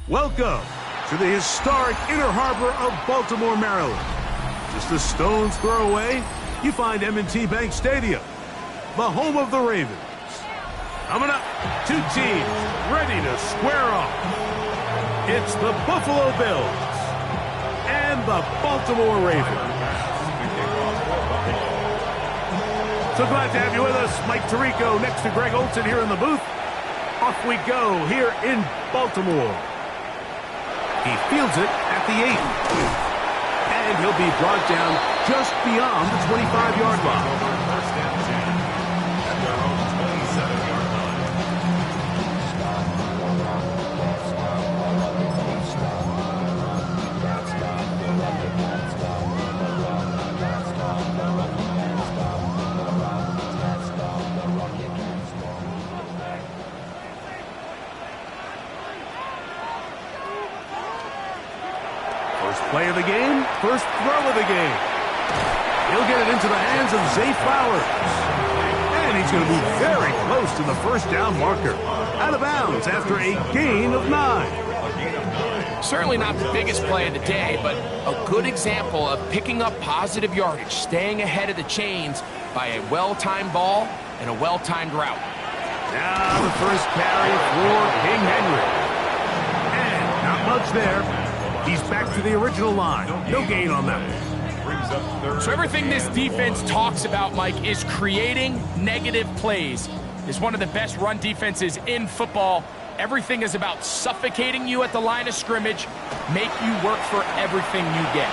Welcome to the historic Inner Harbor of Baltimore, Maryland. Just a stone's throw away, you find M&T Bank Stadium, the home of the Ravens. Coming up, two teams ready to square off. It's the Buffalo Bills and the Baltimore Ravens. So glad to have you with us. Mike Tirico next to Greg Olson here in the booth. Off we go here in Baltimore. He fields it at the 8. And he'll be brought down just beyond the 25-yard line. Play of the game, first throw of the game. He'll get it into the hands of Zay Flowers. And he's going to move very close to the first down marker. Out of bounds after a gain of 9. Certainly not the biggest play of the day, but a good example of picking up positive yardage, staying ahead of the chains by a well-timed ball and a well-timed route. Now the first carry for King Henry. And not much there. He's back to the original line. No gain on that one. So everything this defense talks about, Mike, is creating negative plays. It's one of the best run defenses in football. Everything is about suffocating you at the line of scrimmage, make you work for everything you get.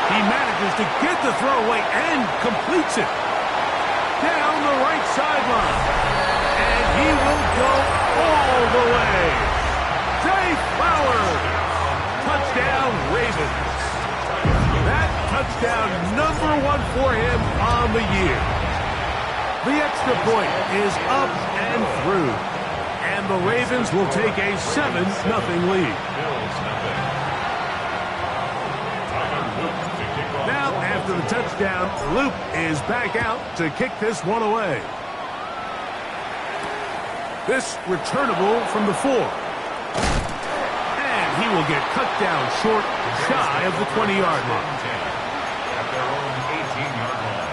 He manages to get the throw away and completes it. Down the right sideline. And he will go all the way. Zay Flowers, touchdown Ravens. That touchdown #1 for him on the year. The extra point is up and through. And the Ravens will take a 7-0 lead. Now, after the touchdown, Luke is back out to kick this one away. This returnable from the 4. He will get cut down short, shy of the 20-yard line. At their own 18-yard line.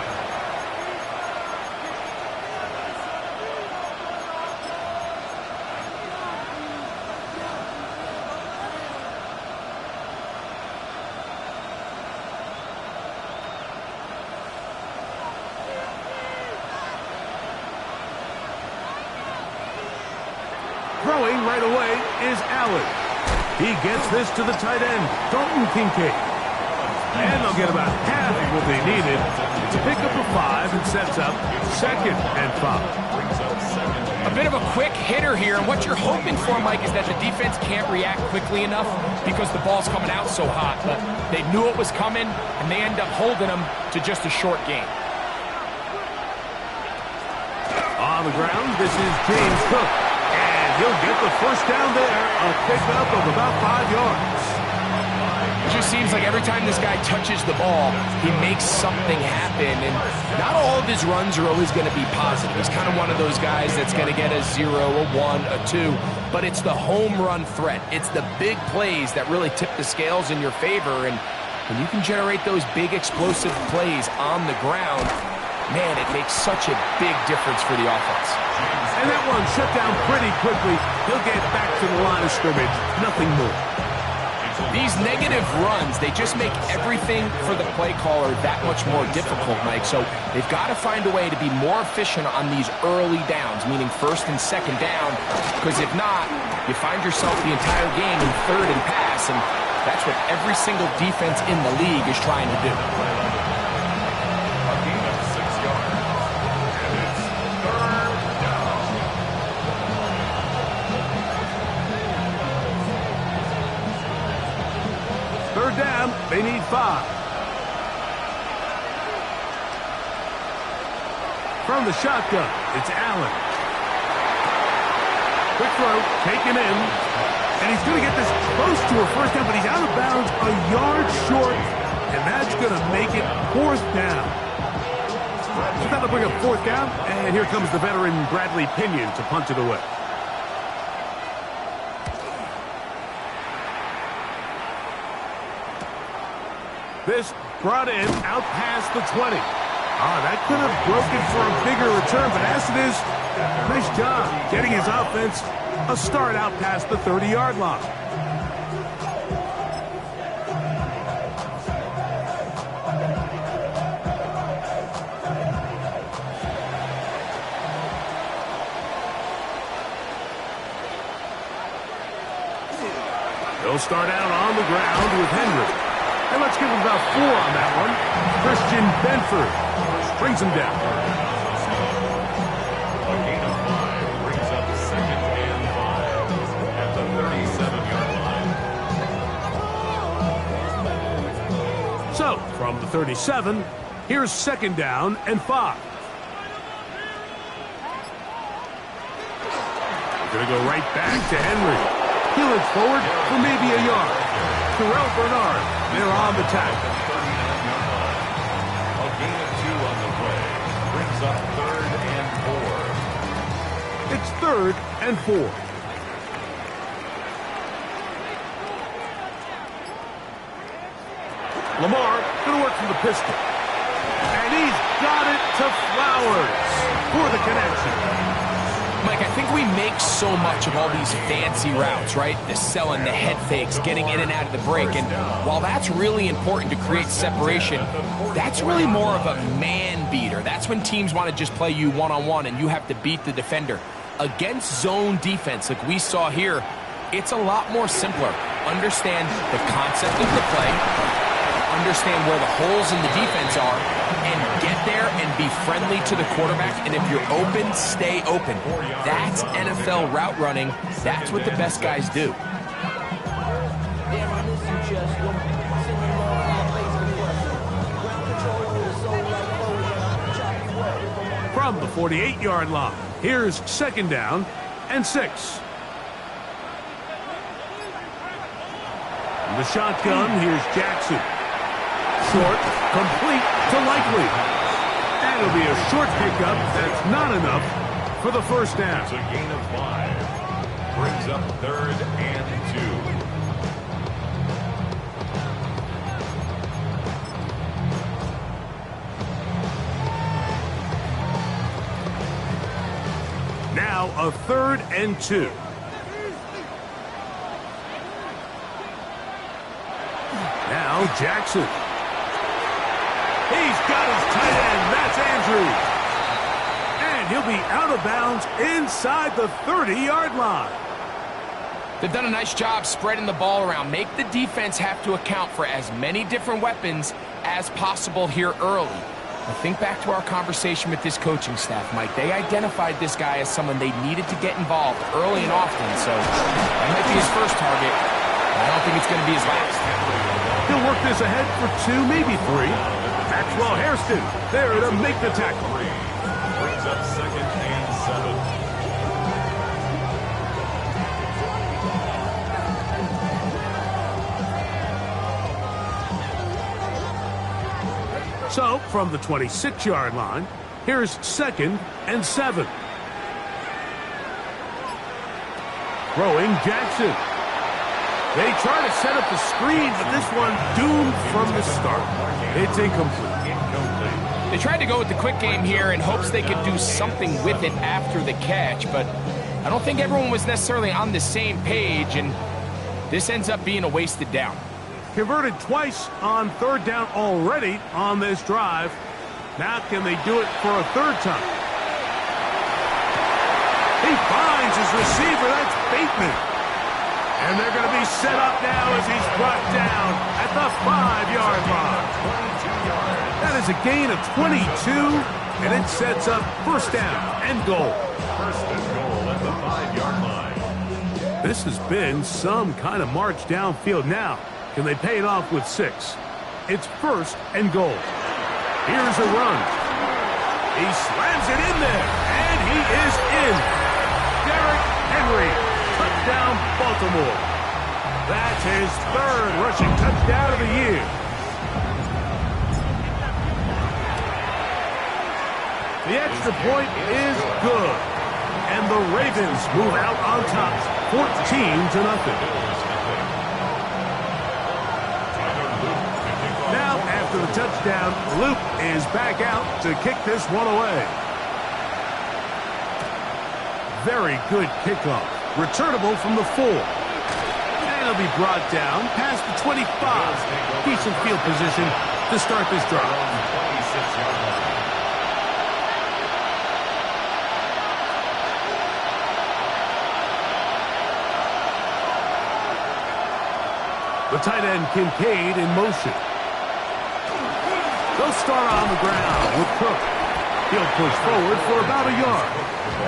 Throwing right away is Allen. He gets this to the tight end, Dalton Kincaid. And they'll get about half of what they needed to pick up a 5 and sets up 2nd and 5. A bit of a quick hitter here, and what you're hoping for, Mike, is that the defense can't react quickly enough because the ball's coming out so hot. But they knew it was coming, and they end up holding them to just a short gain. On the ground, this is James Cook. He'll get the first down there, a pickup of about 5 yards. It just seems like every time this guy touches the ball, he makes something happen. And not all of his runs are always going to be positive. He's kind of one of those guys that's going to get a 0, a 1, a 2. But it's the home run threat. It's the big plays that really tip the scales in your favor. And when you can generate those big explosive plays on the ground, man, it makes such a big difference for the offense. And that one shut down pretty quickly. He'll get back to the line of scrimmage. Nothing more. These negative runs, they just make everything for the play caller that much more difficult, Mike. So they've got to find a way to be more efficient on these early downs, meaning 1st and 2nd down, because if not, you find yourself the entire game in 3rd and pass, and that's what every single defense in the league is trying to do. Down, they need 5. From the shotgun, it's Allen. Quick throw, taken in. And he's going to get this close to a first down, but he's out of bounds a yard short. And that's going to make it fourth down. So that'll bring up fourth down. And here comes the veteran Bradley Pinion to punch it away. This brought in out past the 20. That could have broken for a bigger return, but as it is, nice job getting his offense a start out past the 30-yard line. They'll start out on the ground with Henry. And let's give him about 4 on that one. Christian Benford brings him down. A gain of 5 brings up 2nd and 5 at the 37-yard line. So, from the 37, here's 2nd down and 5. We're going to go right back to Henry. He looks forward for maybe a yard. Terrell Bernard, they're on the tackle. A gain of 2 on the play brings up 3rd and 4. It's 3rd and 4. Lamar going to work from the pistol. And he's got it to Flowers for the connection. Mike, I think we make so much of all these fancy routes, right? The selling, the head fakes, getting in and out of the break. And while that's really important to create separation, that's really more of a man beater. That's when teams want to just play you one-on-one and you have to beat the defender. Against zone defense, like we saw here, it's a lot more simpler. Understand the concept of the play, understand where the holes in the defense are, and get there and be friendly to the quarterback. And if you're open, stay open. That's NFL route running. That's what the best guys do. From the 48-yard line, here's 2nd down and 6. From the shotgun, here's Jackson. Short, complete to Likely. And it'll be a short pickup. That's not enough for the first down. It's a gain of 5. Brings up 3rd and 2. Now a 3rd and 2. Now Jackson. He's got his tight end. That's Andrews. And he'll be out of bounds inside the 30-yard line. They've done a nice job spreading the ball around. Make the defense have to account for as many different weapons as possible here early. Now think back to our conversation with this coaching staff, Mike. They identified this guy as someone they needed to get involved early and often. So that might be his first target. I don't think it's going to be his last. He'll work this ahead for 2, maybe 3. Maxwell Hairston there to make the tackle. Brings up 2nd and 7. So, from the 26-yard line, here's 2nd and 7. Throwing Jackson. They try to set up the screen, but this one doomed from the start. It's incomplete. They tried to go with the quick game here in hopes they could do something with it after the catch, but I don't think everyone was necessarily on the same page, and this ends up being a wasted down. Converted twice on 3rd down already on this drive. Now can they do it for a 3rd time? He finds his receiver. That's Bateman. And they're going to be set up now as he's brought down at the 5-yard line. That is a gain of 22, and it sets up first down and goal. First and goal at the 5-yard line. This has been some kind of march downfield. Now, can they pay it off with 6? It's 1st and goal. Here's a run. He slams it in there, and he is in. Derrick Henry, touchdown Baltimore. That's his third rushing touchdown of the year. The extra point is good, and the Ravens move out on top, 14-0. Now, after the touchdown, Luke is back out to kick this one away. Very good kickoff. Returnable from the 4. And it'll be brought down past the 25. Decent field position to start this drive. The tight end Kincaid in motion. They'll start on the ground with Cook. He'll push forward for about a yard.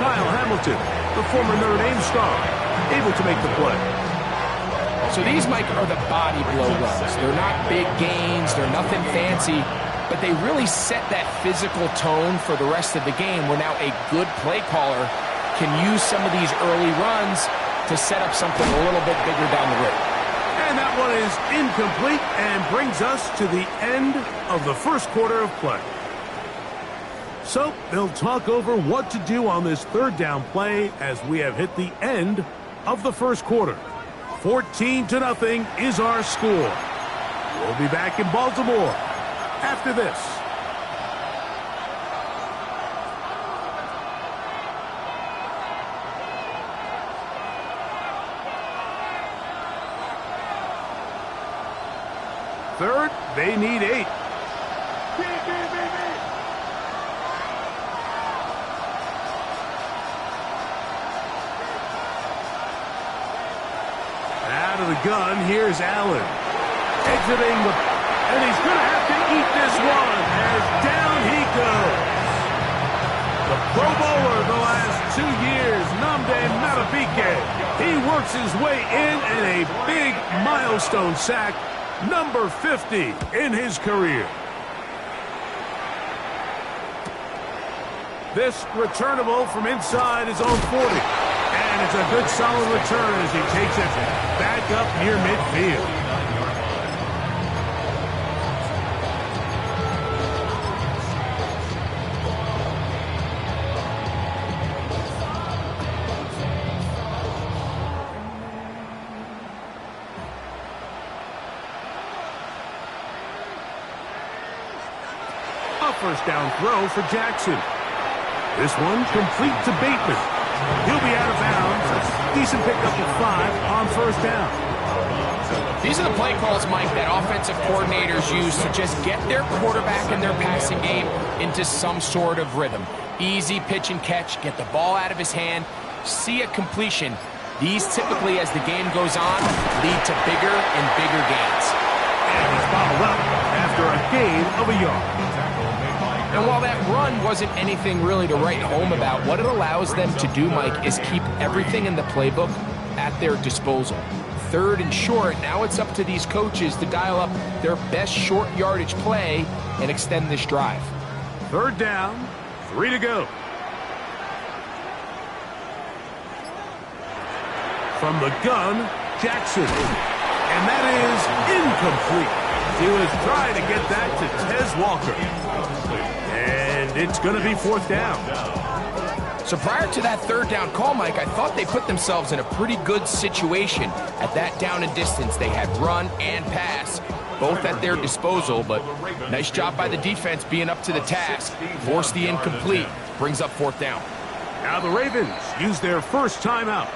Kyle Hamilton, the former Notre Dame star, able to make the play. So these, Mike, are the body blow runs. They're not big gains. They're nothing fancy. But they really set that physical tone for the rest of the game where now a good play caller can use some of these early runs to set up something a little bit bigger down the road. And that one is incomplete and brings us to the end of the first quarter of play. So they'll talk over what to do on this third down play as we have hit the end of the first quarter. 14-0 is our score. We'll be back in Baltimore after this. Third, they need 8. Out of the gun, here's Allen. Exiting the... And he's going to have to eat this one as down he goes. The Pro Bowler the last 2 years, Nnamdi Madubuike. He works his way in a big milestone sack. Number 50 in his career. This returnable from inside his own 40. And it's a good solid return as he takes it back up near midfield. First down throw for Jackson. This one complete to Bateman. He'll be out of bounds. Decent pickup of 5 on first down. These are the play calls, Mike, that offensive coordinators use to just get their quarterback and their passing game into some sort of rhythm. Easy pitch and catch, get the ball out of his hand, see a completion. These typically, as the game goes on, lead to bigger and bigger gains. And he's bobbled up after a gain of a yard. And while that run wasn't anything really to write home about, what it allows them to do, Mike, is keep everything in the playbook at their disposal. Third and short, now it's up to these coaches to dial up their best short yardage play and extend this drive. Third down, 3 to go. From the gun, Jackson. And that is incomplete. He was trying to get that to Tez Walker. And it's going to be 4th down. So prior to that third down call, Mike, I thought they put themselves in a pretty good situation at that down and distance. They had run and pass, both at their disposal, but nice job by the defense being up to the task. Forced the incomplete, brings up 4th down. Now the Ravens use their first timeout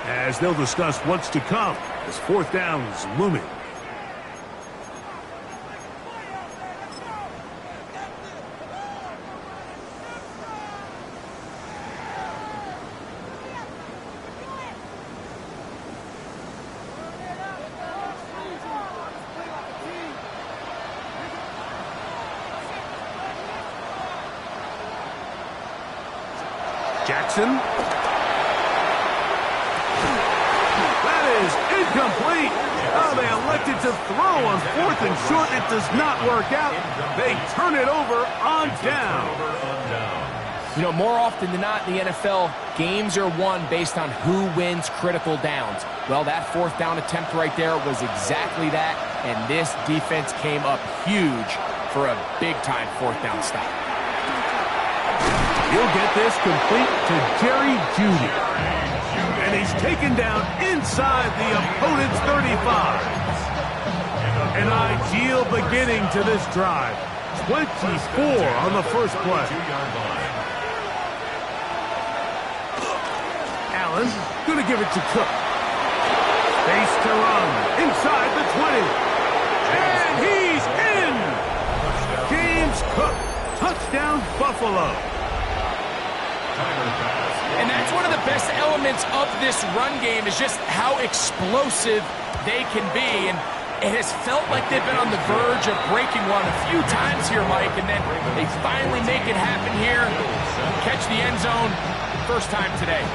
as they'll discuss what's to come as 4th down is looming. Jackson. That is incomplete. Oh, they elected to throw on 4th and short. It does not work out. They turn it over on down. You know, more often than not in the NFL, games are won based on who wins critical downs. Well, that 4th down attempt right there was exactly that, and this defense came up huge for a big-time 4th down stop. He'll get this complete to Jerry Jeudy. And he's taken down inside the opponent's 35. An ideal beginning to this drive. 24 on the first play. Allen going to give it to Cook. Space to run inside the 20. And he's in! James Cook, touchdown Buffalo. And that's one of the best elements of this run game is just how explosive they can be. And it has felt like they've been on the verge of breaking one a few times here, Mike, and then they finally make it happen here. Catch the end zone, first time today.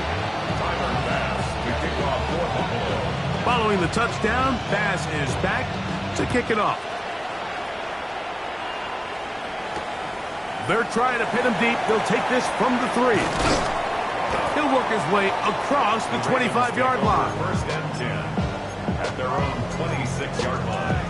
Following the touchdown, Bass is back to kick it off. They're trying to pin him deep. They'll take this from the 3. He'll work his way across the 25-yard line. First and 10 at their own 26-yard line.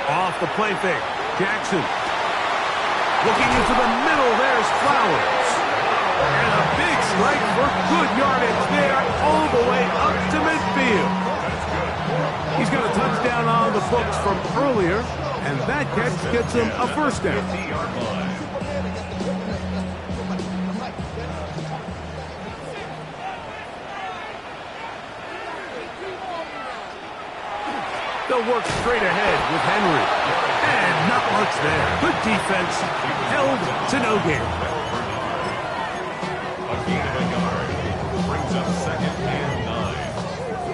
Off the play fake. Jackson. Looking into the middle, there's Flowers. And a big strike for good yardage there all the way up to midfield. He's got a touchdown on the books from earlier, and that catch gets him a first down. They'll work straight ahead with Henry. And not much there. Good defense. Held to no gain. A gain of a yard. Brings up 2nd and 9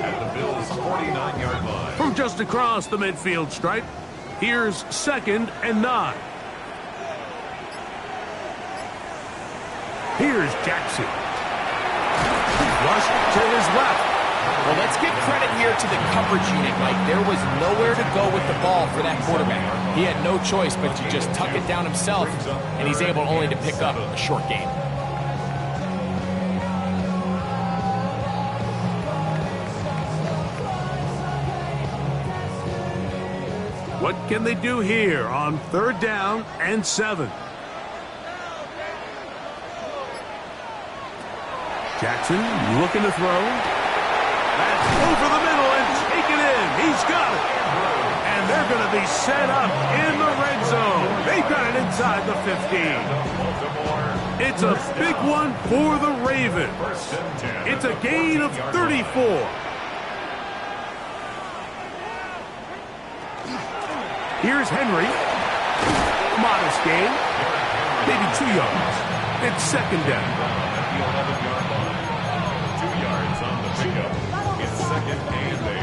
at the Bills' 49-yard line. From just across the midfield stripe, here's 2nd and 9. Here's Jackson. Rush to his left. Well, let's give credit here to the coverage unit, Mike. There was nowhere to go with the ball for that quarterback. He had no choice but to just tuck it down himself, and he's able only to pick up a short gain. What can they do here on 3rd down and 7? Jackson looking to throw. That's over the middle and taken in. He's got it. And they're going to be set up in the red zone. They've got it inside the 15. It's a big one for the Ravens. It's a gain of 34. Here's Henry. Modest gain. Maybe 2 yards. It's 2nd down. At the 11-yard line. 2 yards on the pickup. It's 2nd and 8.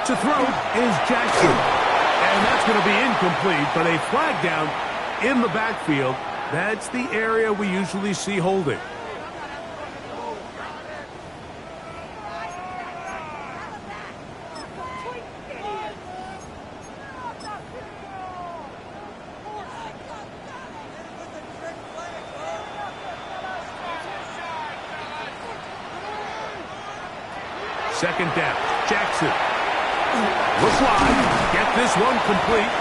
To throw is Jackson. And that's going to be incomplete, but a flag down in the backfield. That's the area we usually see holding. Second down. Jackson. Look wide. Get this one complete.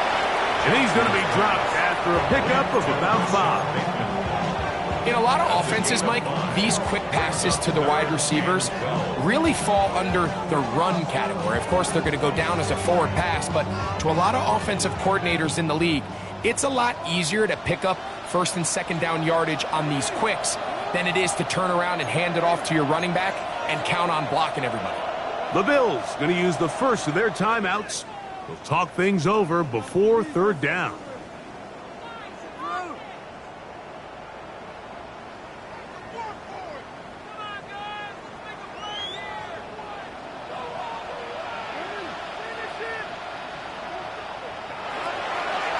And he's going to be dropped after a pickup of about 5. In a lot of offenses, Mike, these quick passes to the wide receivers really fall under the run category. Of course, they're going to go down as a forward pass, but to a lot of offensive coordinators in the league, it's a lot easier to pick up 1st and 2nd down yardage on these quicks than it is to turn around and hand it off to your running back and count on blocking everybody. The Bills going to use the first of their timeouts. They'll talk things over before 3rd down.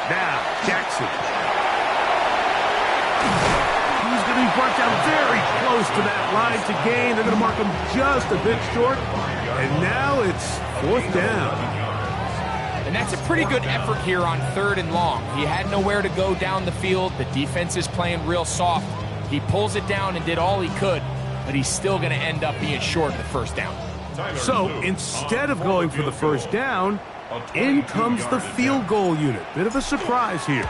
Now, Jackson. He's going to be brought down very close to that line to gain. They're going to mark him just a bit short. And now it's 4th down. And that's a pretty good effort here on 3rd and long. He had nowhere to go down the field. The defense is playing real soft. He pulls it down and did all he could, but he's still going to end up being short of the 1st down. So instead of going for the 1st down, in comes the field goal unit. Bit of a surprise here.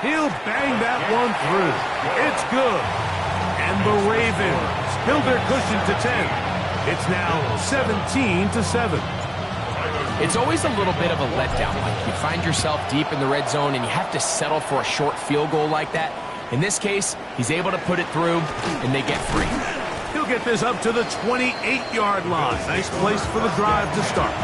He'll bang that one through. It's good. And the Ravens build their cushion to 10. It's now 17-7. It's always a little bit of a letdown. Like you find yourself deep in the red zone and you have to settle for a short field goal like that. In this case, he's able to put it through and they get 3. He'll get this up to the 28-yard line. Nice place for the drive to start.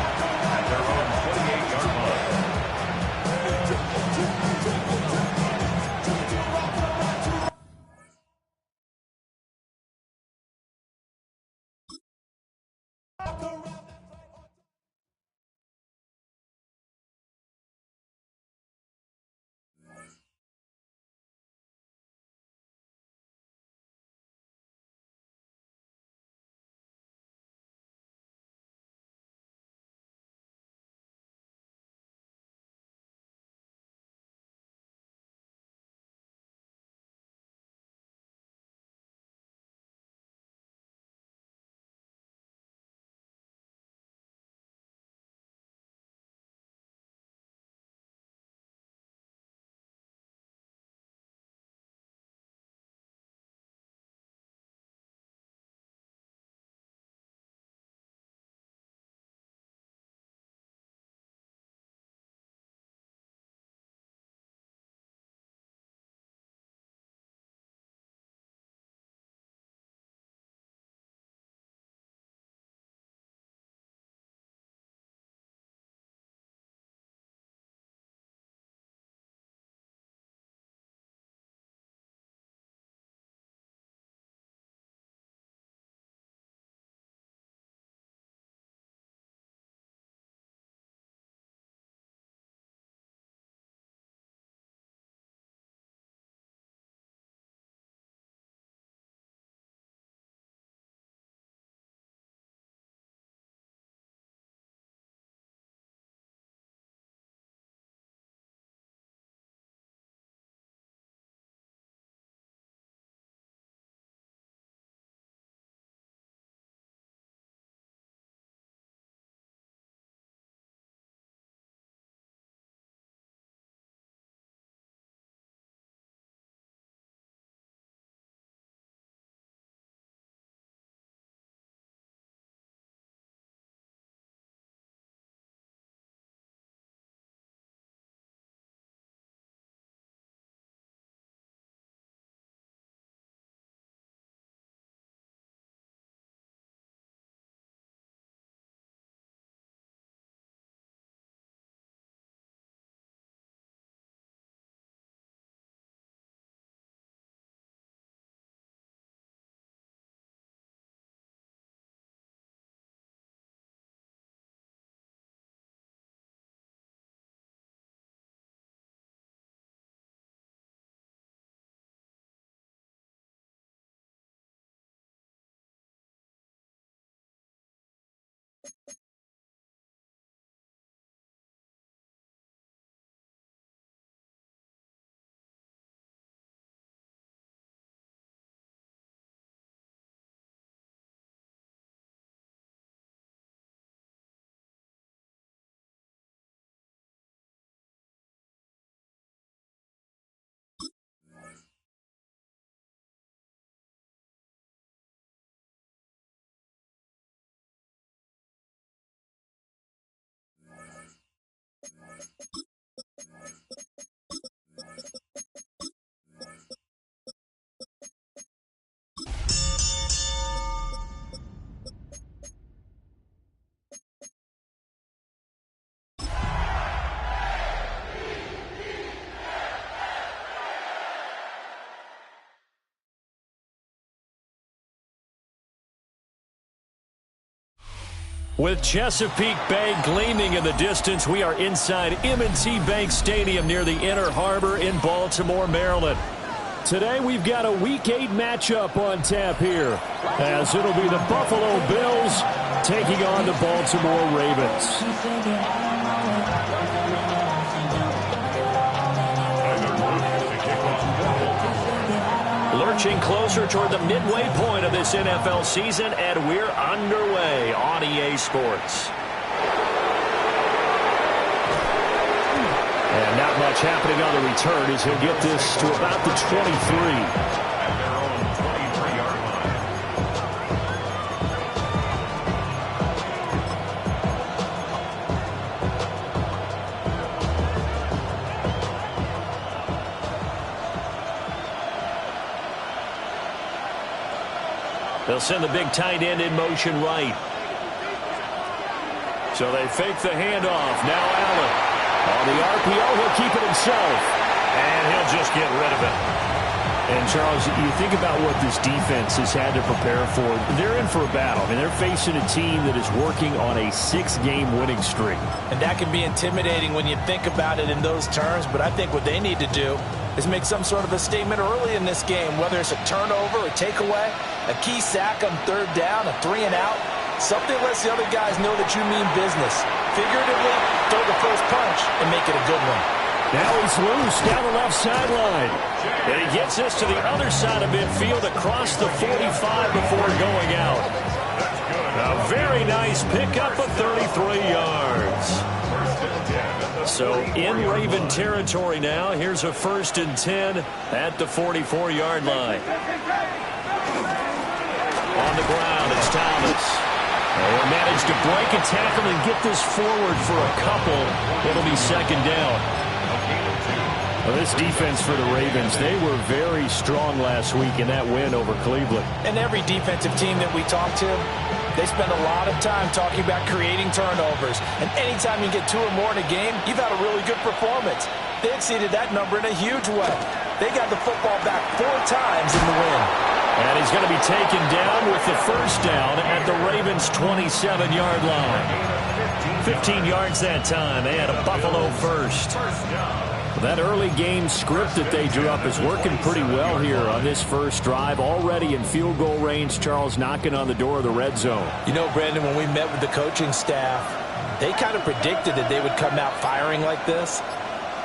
With Chesapeake Bay gleaming in the distance, we are inside M&T Bank Stadium near the Inner Harbor in Baltimore, Maryland. Today we've got a Week 8 matchup on tap here, as it'll be the Buffalo Bills taking on the Baltimore Ravens. Lurching closer toward the midway point of this NFL season, and we're underway on EA Sports. And not much happening on the return as he'll get this to about the 23. They'll send the big tight end in motion right. So they fake the handoff. Now Allen. On the RPO, he'll keep it himself. And he'll just get rid of it. And, Charles, you think about what this defense has had to prepare for. They're in for a battle. I mean, they're facing a team that is working on a 6-game winning streak. And that can be intimidating when you think about it in those terms. But I think what they need to do is make some sort of a statement early in this game, whether it's a turnover, a takeaway, a key sack on third down, a 3-and-out. Something lets the other guys know that you mean business. Figuratively, throw the first punch and make it a good one. Now he's loose down the left sideline. And he gets this to the other side of midfield across the 45 before going out. A very nice pickup of 33 yards. So in Raven territory now, here's a 1st and 10 at the 44-yard line. On the ground, it's Thomas. They'll manage to break a tackle and get this forward for a couple. It'll be 2nd down. Well, this defense for the Ravens, they were very strong last week in that win over Cleveland. And every defensive team that we talk to, they spend a lot of time talking about creating turnovers. And anytime you get 2 or more in a game, you've had a really good performance. They exceeded that number in a huge way. They got the football back 4 times in the win. And he's going to be taken down with the 1st down at the Ravens' 27-yard line. 15 yards that time. They had a Buffalo first. That early game script that they drew up is working pretty well here on this first drive. Already in field goal range, Charles knocking on the door of the red zone. You know, Brandon, when we met with the coaching staff, they kind of predicted that they would come out firing like this.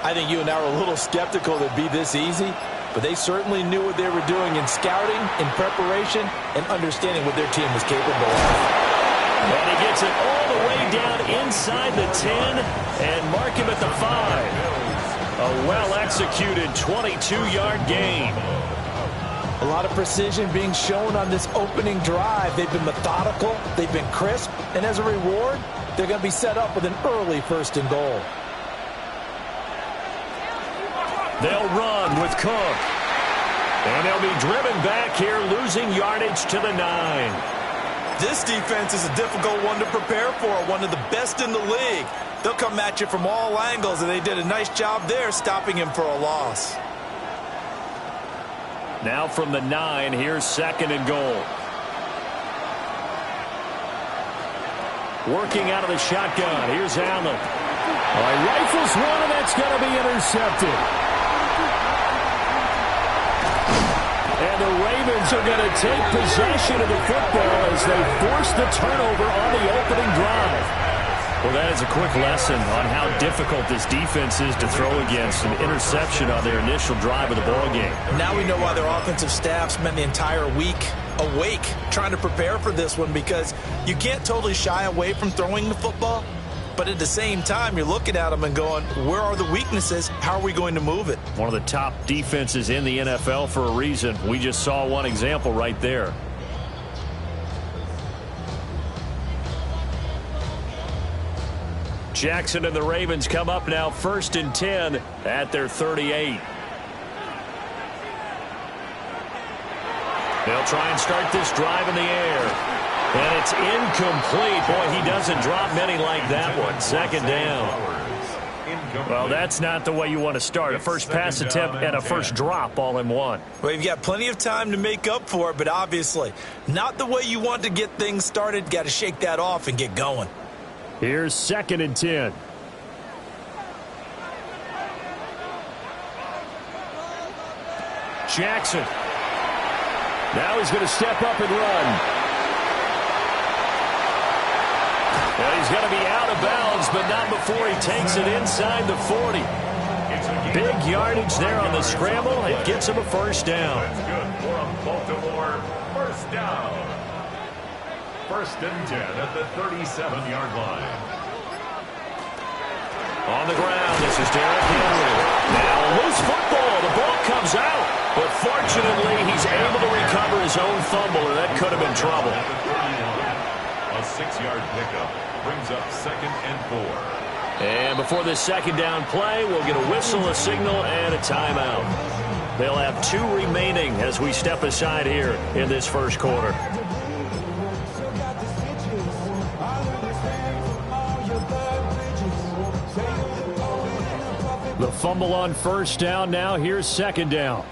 I think you and I were a little skeptical that it'd be this easy, but they certainly knew what they were doing in scouting, in preparation, and understanding what their team was capable of. And he gets it all the way down inside the 10 and mark him at the 5. A well-executed 22-yard gain. A lot of precision being shown on this opening drive. They've been methodical, they've been crisp, and as a reward, they're going to be set up with an early 1st and goal. They'll run with Cook. And they'll be driven back here, losing yardage to the 9. This defense is a difficult one to prepare for, one of the best in the league. They'll come at you from all angles, and they did a nice job there stopping him for a loss. Now from the 9, here's 2nd and goal. Working out of the shotgun, here's Allen. All right, rifles one, and that's going to be intercepted. And the Ravens are going to take possession of the football as they force the turnover on the opening drive. Well, that is a quick lesson on how difficult this defense is to throw against. An interception on their initial drive of the ballgame. Now we know why their offensive staff spent the entire week awake trying to prepare for this one, because you can't totally shy away from throwing the football, but at the same time, you're looking at them and going, where are the weaknesses? How are we going to move it? One of the top defenses in the NFL for a reason. We just saw one example right there. Jackson and the Ravens come up now 1st and 10 at their 38. They'll try and start this drive in the air. And it's incomplete. Boy, he doesn't drop many like that one. 2nd down. Well, that's not the way you want to start. A first pass attempt and a first drop all in one. Well, you've got plenty of time to make up for it, but obviously not the way you want to get things started. Got to shake that off and get going. Here's 2nd and 10. Jackson. Now he's going to step up and run. Well, he's going to be out of bounds, but not before he takes it inside the 40. Big yardage there on the scramble. It gets him a first down. That's good for a Baltimore first down. 1st and 10 at the 37-yard line. On the ground, this is Derrick Henry. Now loose football. The ball comes out, but fortunately he's able to recover his own fumble, or that could have been trouble. A 6-yard pickup brings up 2nd and 4. And before this 2nd down play, we'll get a whistle, a signal, and a timeout. They'll have 2 remaining as we step aside here in this first quarter. The fumble on first down. Now here's 2nd down.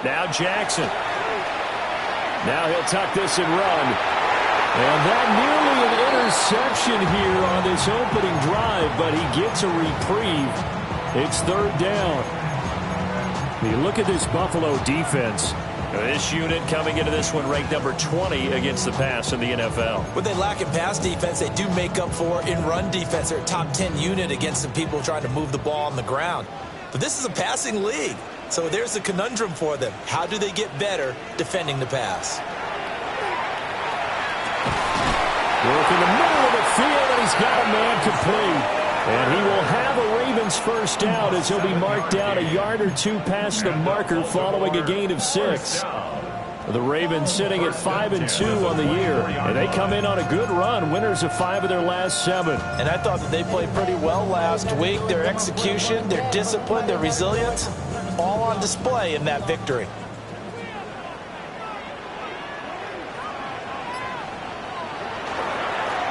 Now Jackson. Now he'll tuck this and run. And that nearly an interception here on this opening drive, but he gets a reprieve. It's 3rd down. You look at this Buffalo defense. This unit coming into this one ranked number 20 against the pass in the NFL. What they lack in pass defense, they do make up for in run defense. They're a top 10 unit against some people trying to move the ball on the ground. But this is a passing league. So there's a conundrum for them. How do they get better defending the pass? Work in the middle of the field, and he's got a man complete. And he will have a Ravens first down as he'll be marked down a yard or 2 past the marker following a gain of 6. The Ravens sitting at 5-2 on the year, and they come in on a good run, winners of 5 of their last 7. And I thought that they played pretty well last week. Their execution, their discipline, their resilience, all on display in that victory.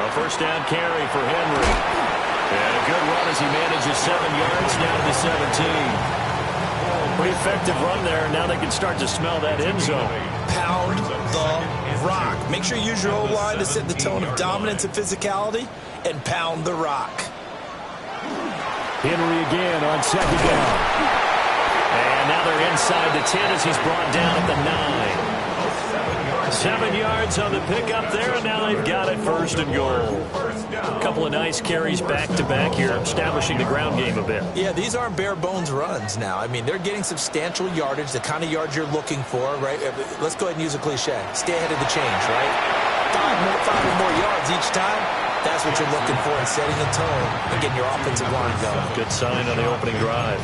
A first down carry for Henry. And a good run as he manages 7 yards down to the 17. Pretty effective run there. Now they can start to smell that end zone. Pound the rock. Make sure you use your O-line to set the tone of dominance and physicality, and pound the rock. Henry again on 2nd down. And now they're inside the 10 as he's brought down at the 9. 7 yards on the pickup there, and now they've got it 1st and goal. A couple of nice carries back-to-back here, establishing the ground game a bit. Yeah, these aren't bare-bones runs now. I mean, they're getting substantial yardage, the kind of yards you're looking for, right? Let's go ahead and use a cliche. Stay ahead of the change, right? 5 or more yards each time. That's what you're looking for in setting the tone and getting your offensive line going. Good sign on the opening drive.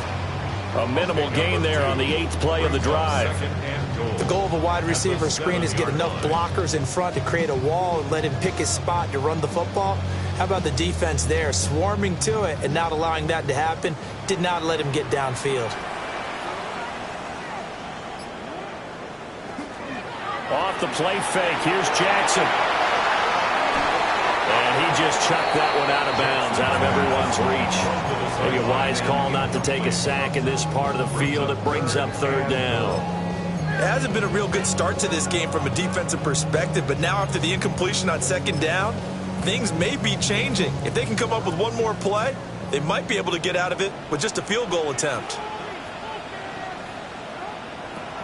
A minimal gain there on the 8th play of the drive. The goal of a wide receiver screen is get enough blockers in front to create a wall and let him pick his spot to run the football. How about the defense there, swarming to it and not allowing that to happen? Did not let him get downfield. Off the play fake, here's Jackson. And he just chucked that one out of bounds, out of everyone's reach. Maybe a wise call not to take a sack in this part of the field. It brings up 3rd down. It hasn't been a real good start to this game from a defensive perspective, but now after the incompletion on 2nd down, things may be changing. If they can come up with one more play, they might be able to get out of it with just a field goal attempt.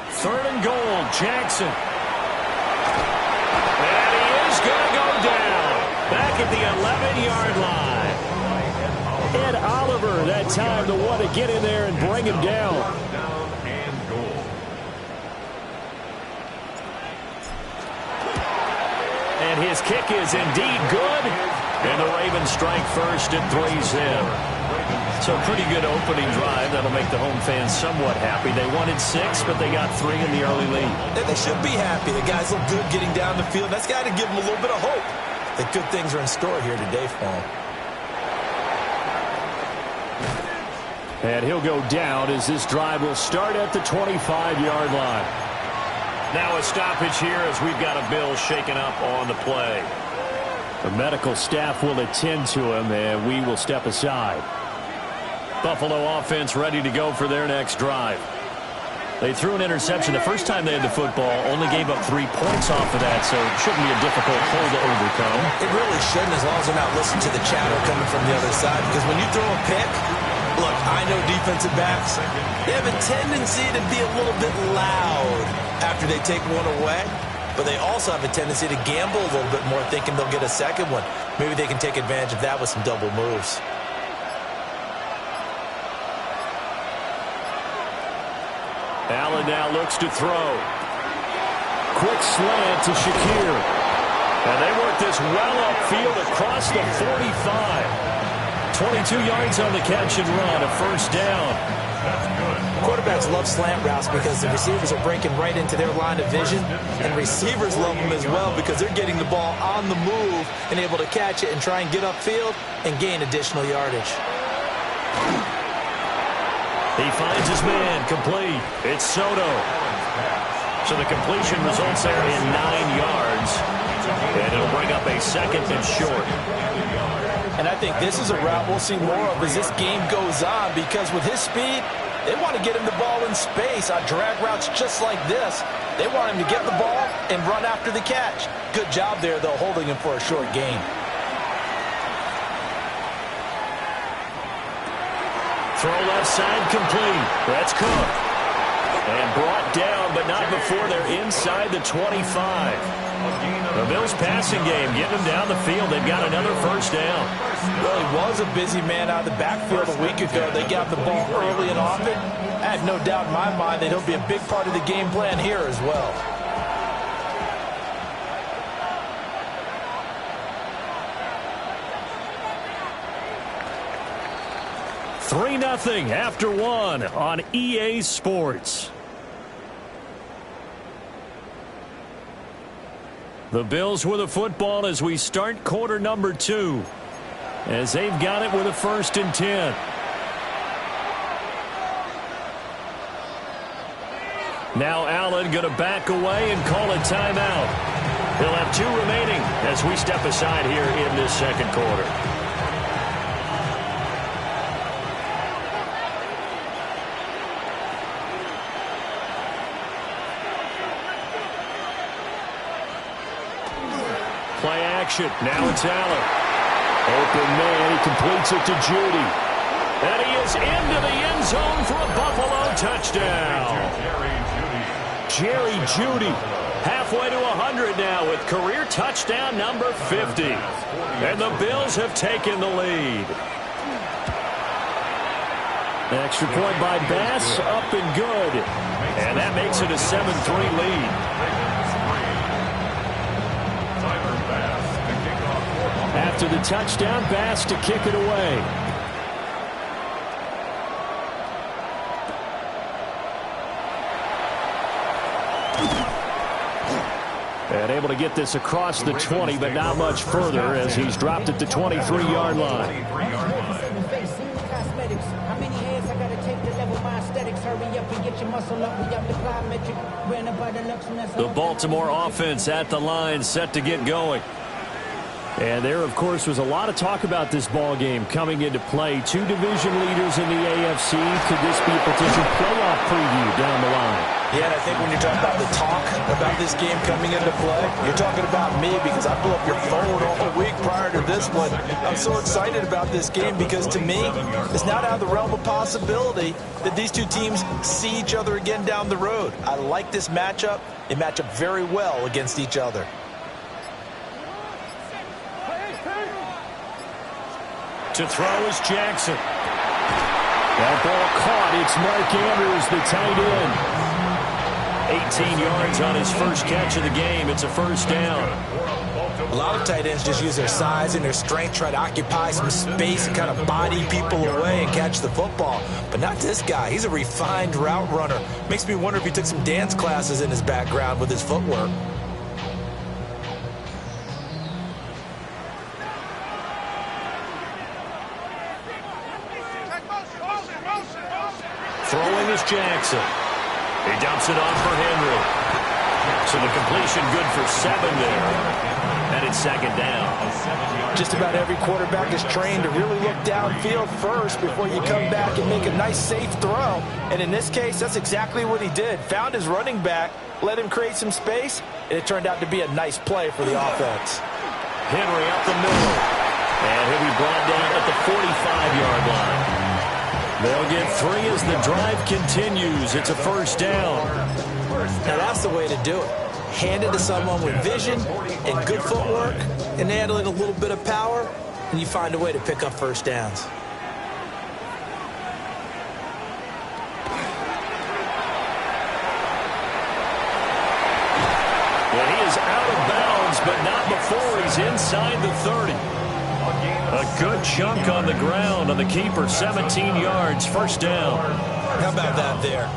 3rd and goal, Jackson. And he is going to go down. Back at the 11-yard line. Ed Oliver that time the one to get in there and bring him down. And his kick is indeed good. And the Ravens strike first and 3's in. So pretty good opening drive. That'll make the home fans somewhat happy. They wanted 6, but they got 3 in the early lead. And they should be happy. The guys look good getting down the field. That's got to give them a little bit of hope that good things are in store here today for them. And he'll go down as this drive will start at the 25-yard line. Now a stoppage here as we've got a Bill shaken up on the play. The medical staff will attend to him, and we will step aside. Buffalo offense ready to go for their next drive. They threw an interception the first time they had the football, only gave up 3 points off of that, so it shouldn't be a difficult hole to overcome. It really shouldn't, as long as they're not listening to the chatter coming from the other side, because when you throw a pick, look, I know defensive backs, they have a tendency to be a little bit loud after they take one away, but they also have a tendency to gamble a little bit more, thinking they'll get a second one. Maybe they can take advantage of that with some double moves. Allen now looks to throw. Quick slant to Shakir. And they work this well upfield across the 45. 22 yards on the catch and run, a first down. Quarterbacks love slant routes because the receivers are breaking right into their line of vision, and receivers love them as well because they're getting the ball on the move and able to catch it and try and get upfield and gain additional yardage. He finds his man, complete. It's Soto. So the completion results there in 9 yards, and it'll bring up a second and short. And I think this is a route we'll see more of as this game goes on, because with his speed, they want to get him the ball in space on drag routes just like this. They want him to get the ball and run after the catch. Good job there, though, holding him for a short gain. Throw left side complete. That's Cook. And brought down, but not before they're inside the 25. The Bills passing game getting them down the field. They've got another first down. Well, he was a busy man out of the backfield a week ago. They got the ball early and often. I have no doubt in my mind that he'll be a big part of the game plan here as well. 3-0 after 1 on EA Sports. The Bills with a football as we start quarter number 2, as they've got it with a 1st and 10. Now Allen going to back away and call a timeout. He'll have 2 remaining as we step aside here in this second quarter. Play action. Now it's Allen. Open man. He completes it to Judy. And he is into the end zone for a Buffalo touchdown. Jerry Judy. Halfway to 100 now with career touchdown number 50. And the Bills have taken the lead. Extra point by Bass. Up and good. And that makes it a 7-3 lead. After the touchdown, Bass to kick it away. And able to get this across the 20, but not much further as he's dropped at the 23-yard line. The Baltimore offense at the line, set to get going. And there, of course, was a lot of talk about this ball game coming into play. 2 division leaders in the AFC. Could this be a potential playoff preview down the line? Yeah, and I think when you're talking about the talk about this game coming into play, you're talking about me, because I blew up your phone all week prior to this one. I'm so excited about this game because, to me, it's not out of the realm of possibility that these 2 teams see each other again down the road. I like this matchup. They match up very well against each other. To throw is Jackson. That ball caught. It's Mark Andrews, the tight end. 18 yards on his first catch of the game. It's a first down. A lot of tight ends just use their size and their strength, try to occupy some space and kind of body people away and catch the football. But not this guy. He's a refined route runner. Makes me wonder if he took some dance classes in his background with his footwork. Throwing is Jackson. He dumps it off for Henry. So the completion good for 7 there. and it's second down. Just about every quarterback is trained to really look downfield first before you come back and make a nice, safe throw. And in this case, that's exactly what he did. Found his running back, let him create some space, and it turned out to be a nice play for the offense. Henry up the middle, and he'll be brought down at the 45-yard line. They'll get 3 as the drive continues. It's a first down. Now that's the way to do it. Hand it to someone with vision and good footwork, and add a little bit of power, and you find a way to pick up first downs. And he is out of bounds, but not before he's inside the 30. A good chunk on the ground on the keeper, 17 yards, first down. How about that there?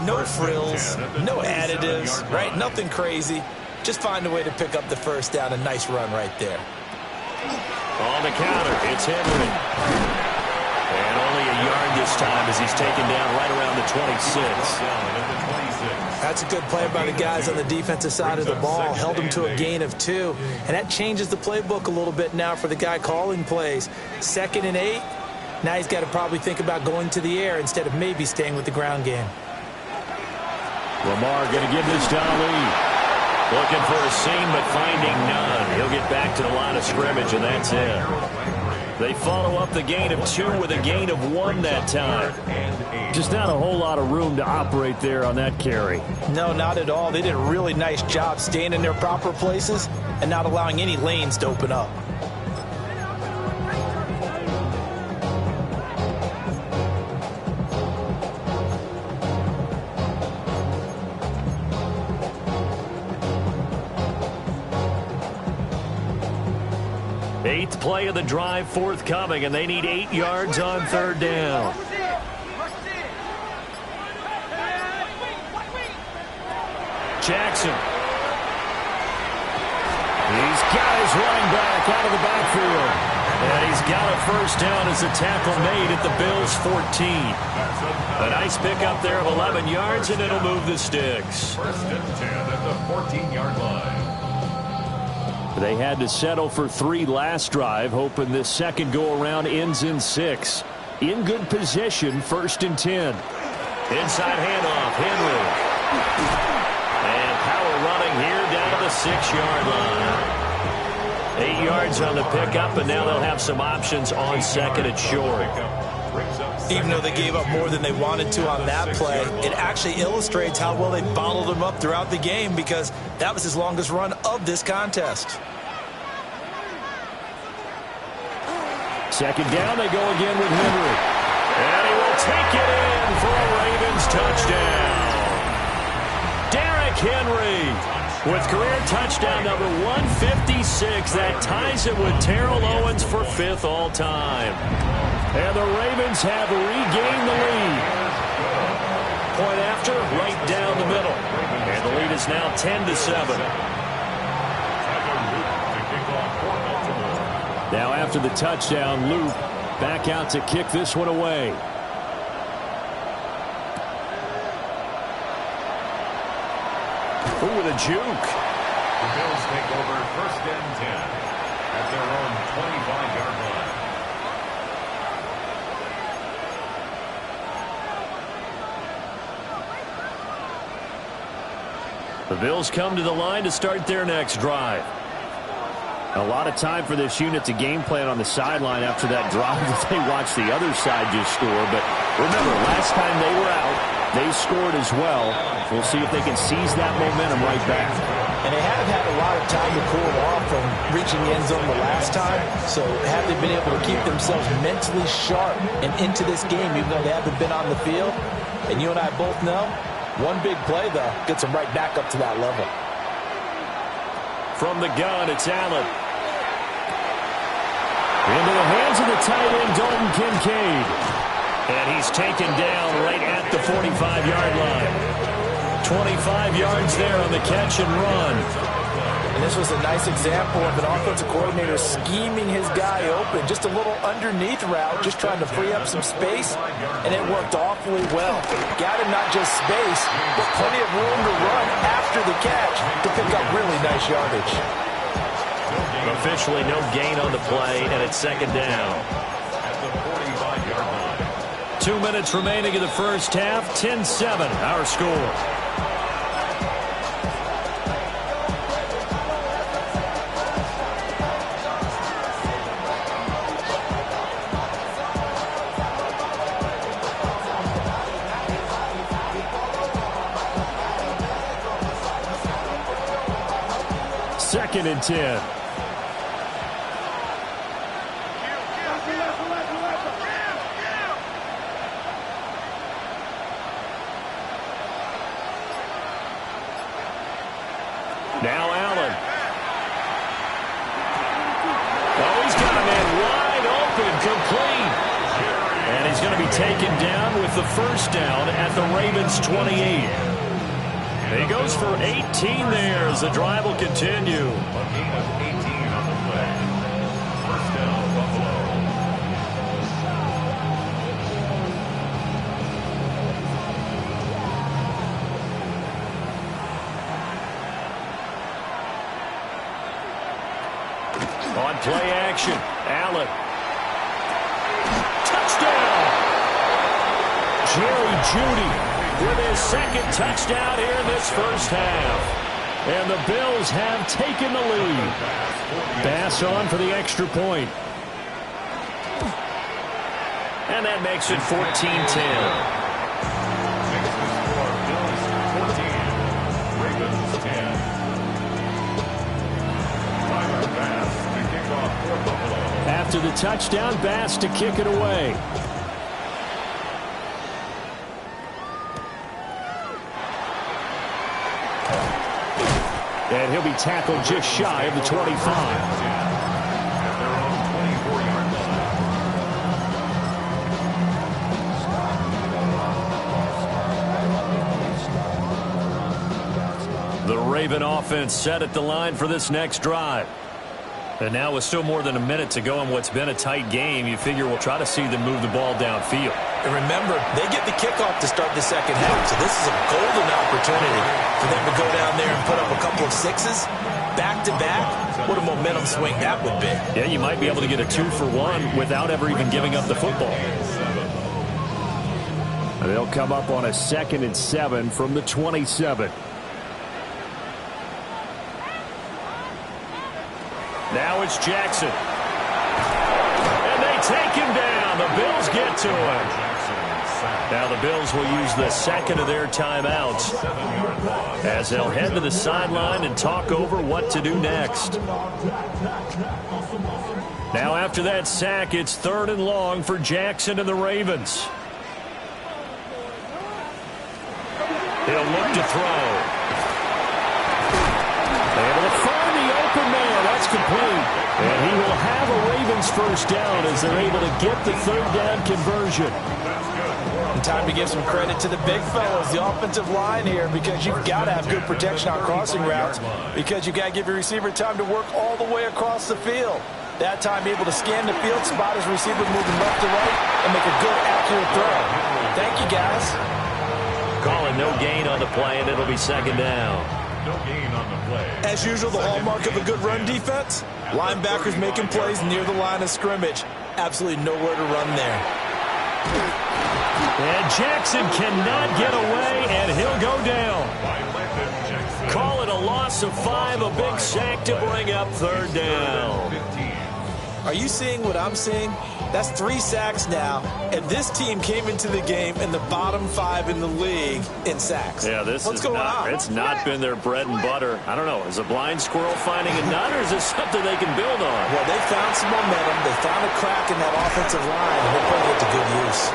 No frills, no additives, right? Nothing crazy. Just find a way to pick up the first down. A nice run right there. On the counter, it's Henry. And only a yard this time as he's taken down right around the 26. That's a good play by the guys on the defensive side of the ball. Held him to a gain of 2. And that changes the playbook a little bit now for the guy calling plays. 2nd and 8. Now he's got to probably think about going to the air instead of maybe staying with the ground game. Lamar going to give this to Ali. Looking for a seam, but finding none. He'll get back to the line of scrimmage, and that's it. They follow up the gain of 2 with a gain of 1 that time. Just not a whole lot of room to operate there on that carry. No, not at all. They did a really nice job staying in their proper places and not allowing any lanes to open up. Eighth play of the drive forthcoming, and they need 8 yards on 3rd down. Jackson. He's got his running back out of the backfield. And he's got a first down as a tackle made at the Bills' 14. A nice pickup there of 11 yards, and it'll move the sticks. 1st and 10 at the 14-yard line. They had to settle for 3 last drive, hoping this second go-around ends in 6. In good position, 1st and 10. Inside handoff, Henry. And power running here down to the 6-yard line. 8 yards on the pickup, and now they'll have some options on 2nd and short. Even though they gave up more than they wanted to on that play, it actually illustrates how well they bottled him up throughout the game, because that was his longest run of this contest. 2nd down, they go again with Henry. And he will take it in for a Ravens touchdown. Derrick Henry with career touchdown number 156. That ties it with Terrell Owens for 5th all-time. And the Ravens have regained the lead. Point after, right down the middle. And the lead is now 10-7. Now after the touchdown, Luke back out to kick this one away. Ooh, with a juke. The Bills take over 1st and 10 at their own 25-yard line. The Bills come to the line to start their next drive. A lot of time for this unit to game plan on the sideline after that drive that they watched the other side just score. But remember, last time they were out, they scored as well. We'll see if they can seize that momentum right back. And they have had a lot of time to cool off from reaching the end zone the last time. So have they been able to keep themselves mentally sharp and into this game, even though they haven't been on the field? And you and I both know, one big play, though, gets them right back up to that level. From the gun, it's Allen. Into the hands of the tight end, Dalton Kincaid. And he's taken down right at the 45-yard line. 25 yards there on the catch and run. And this was a nice example of an offensive coordinator scheming his guy open. Just a little underneath route, just trying to free up some space, and it worked awfully well. Got him not just space, but plenty of room to run after the catch to pick up really nice yardage. Officially no gain on the play, and it's second down. At the 45-yard line. 2 minutes remaining in the first half. 10-7, our score. Second and 10. Now Allen. Oh, he's got a man wide open, complete. And he's going to be taken down with the first down at the Ravens' 28. He goes for 18 there as the drive will continue. A gain of 18 on the play. First down, Buffalo. On play action, Allen. Touchdown! Jerry Jeudy with his second touchdown here in this first half. And the Bills have taken the lead. Bass on for the extra point. And that makes it 14-10. Makes the score Bills 14, Ravens 10. Tyler Bass to kick off for Buffalo. After the touchdown, Bass to kick it away. And he'll be tackled just shy of the 25. At their own 24-yard line. The Raven offense set at the line for this next drive. And now with still more than a minute to go in what's been a tight game, you figure we'll try to see them move the ball downfield. And remember, they get the kickoff to start the second half, so this is a golden opportunity for them to go down there and put up a couple of sixes back-to-back. What a momentum swing that would be. Yeah, you might be able to get a 2-for-1 without ever even giving up the football. They'll come up on a 2nd and 7 from the 27. Now it's Jackson. And they take him down. The Bills get to him. Now the Bills will use the second of their timeouts as they'll head to the sideline and talk over what to do next. Now after that sack, it's 3rd and long for Jackson and the Ravens. He'll look to throw. Able to find the open man. That's complete. And he will have a Ravens first down as they're able to get the 3rd down conversion. And time to give some credit to the big fellas, the offensive line here, because you've got to have good protection on crossing routes, because you've got to give your receiver time to work all the way across the field. That time able to scan the field, spot his receiver moving left to right, and make a good, accurate throw. Thank you, guys. Calling no gain on the play, and it'll be 2nd down. No gain on the play. As usual, the hallmark of a good run defense, linebackers making plays near the line of scrimmage. Absolutely nowhere to run there. And Jackson cannot get away, and he'll go down. Call it a loss of 5, a big sack to bring up 3rd down. Are you seeing what I'm seeing? That's 3 sacks now, and this team came into the game in the bottom 5 in the league in sacks. Yeah, What's going on? It's not been their bread and butter. I don't know. Is a blind squirrel finding a nut, or is this something they can build on? Well, they found some momentum. They found a crack in that offensive line, and they're putting it to good use.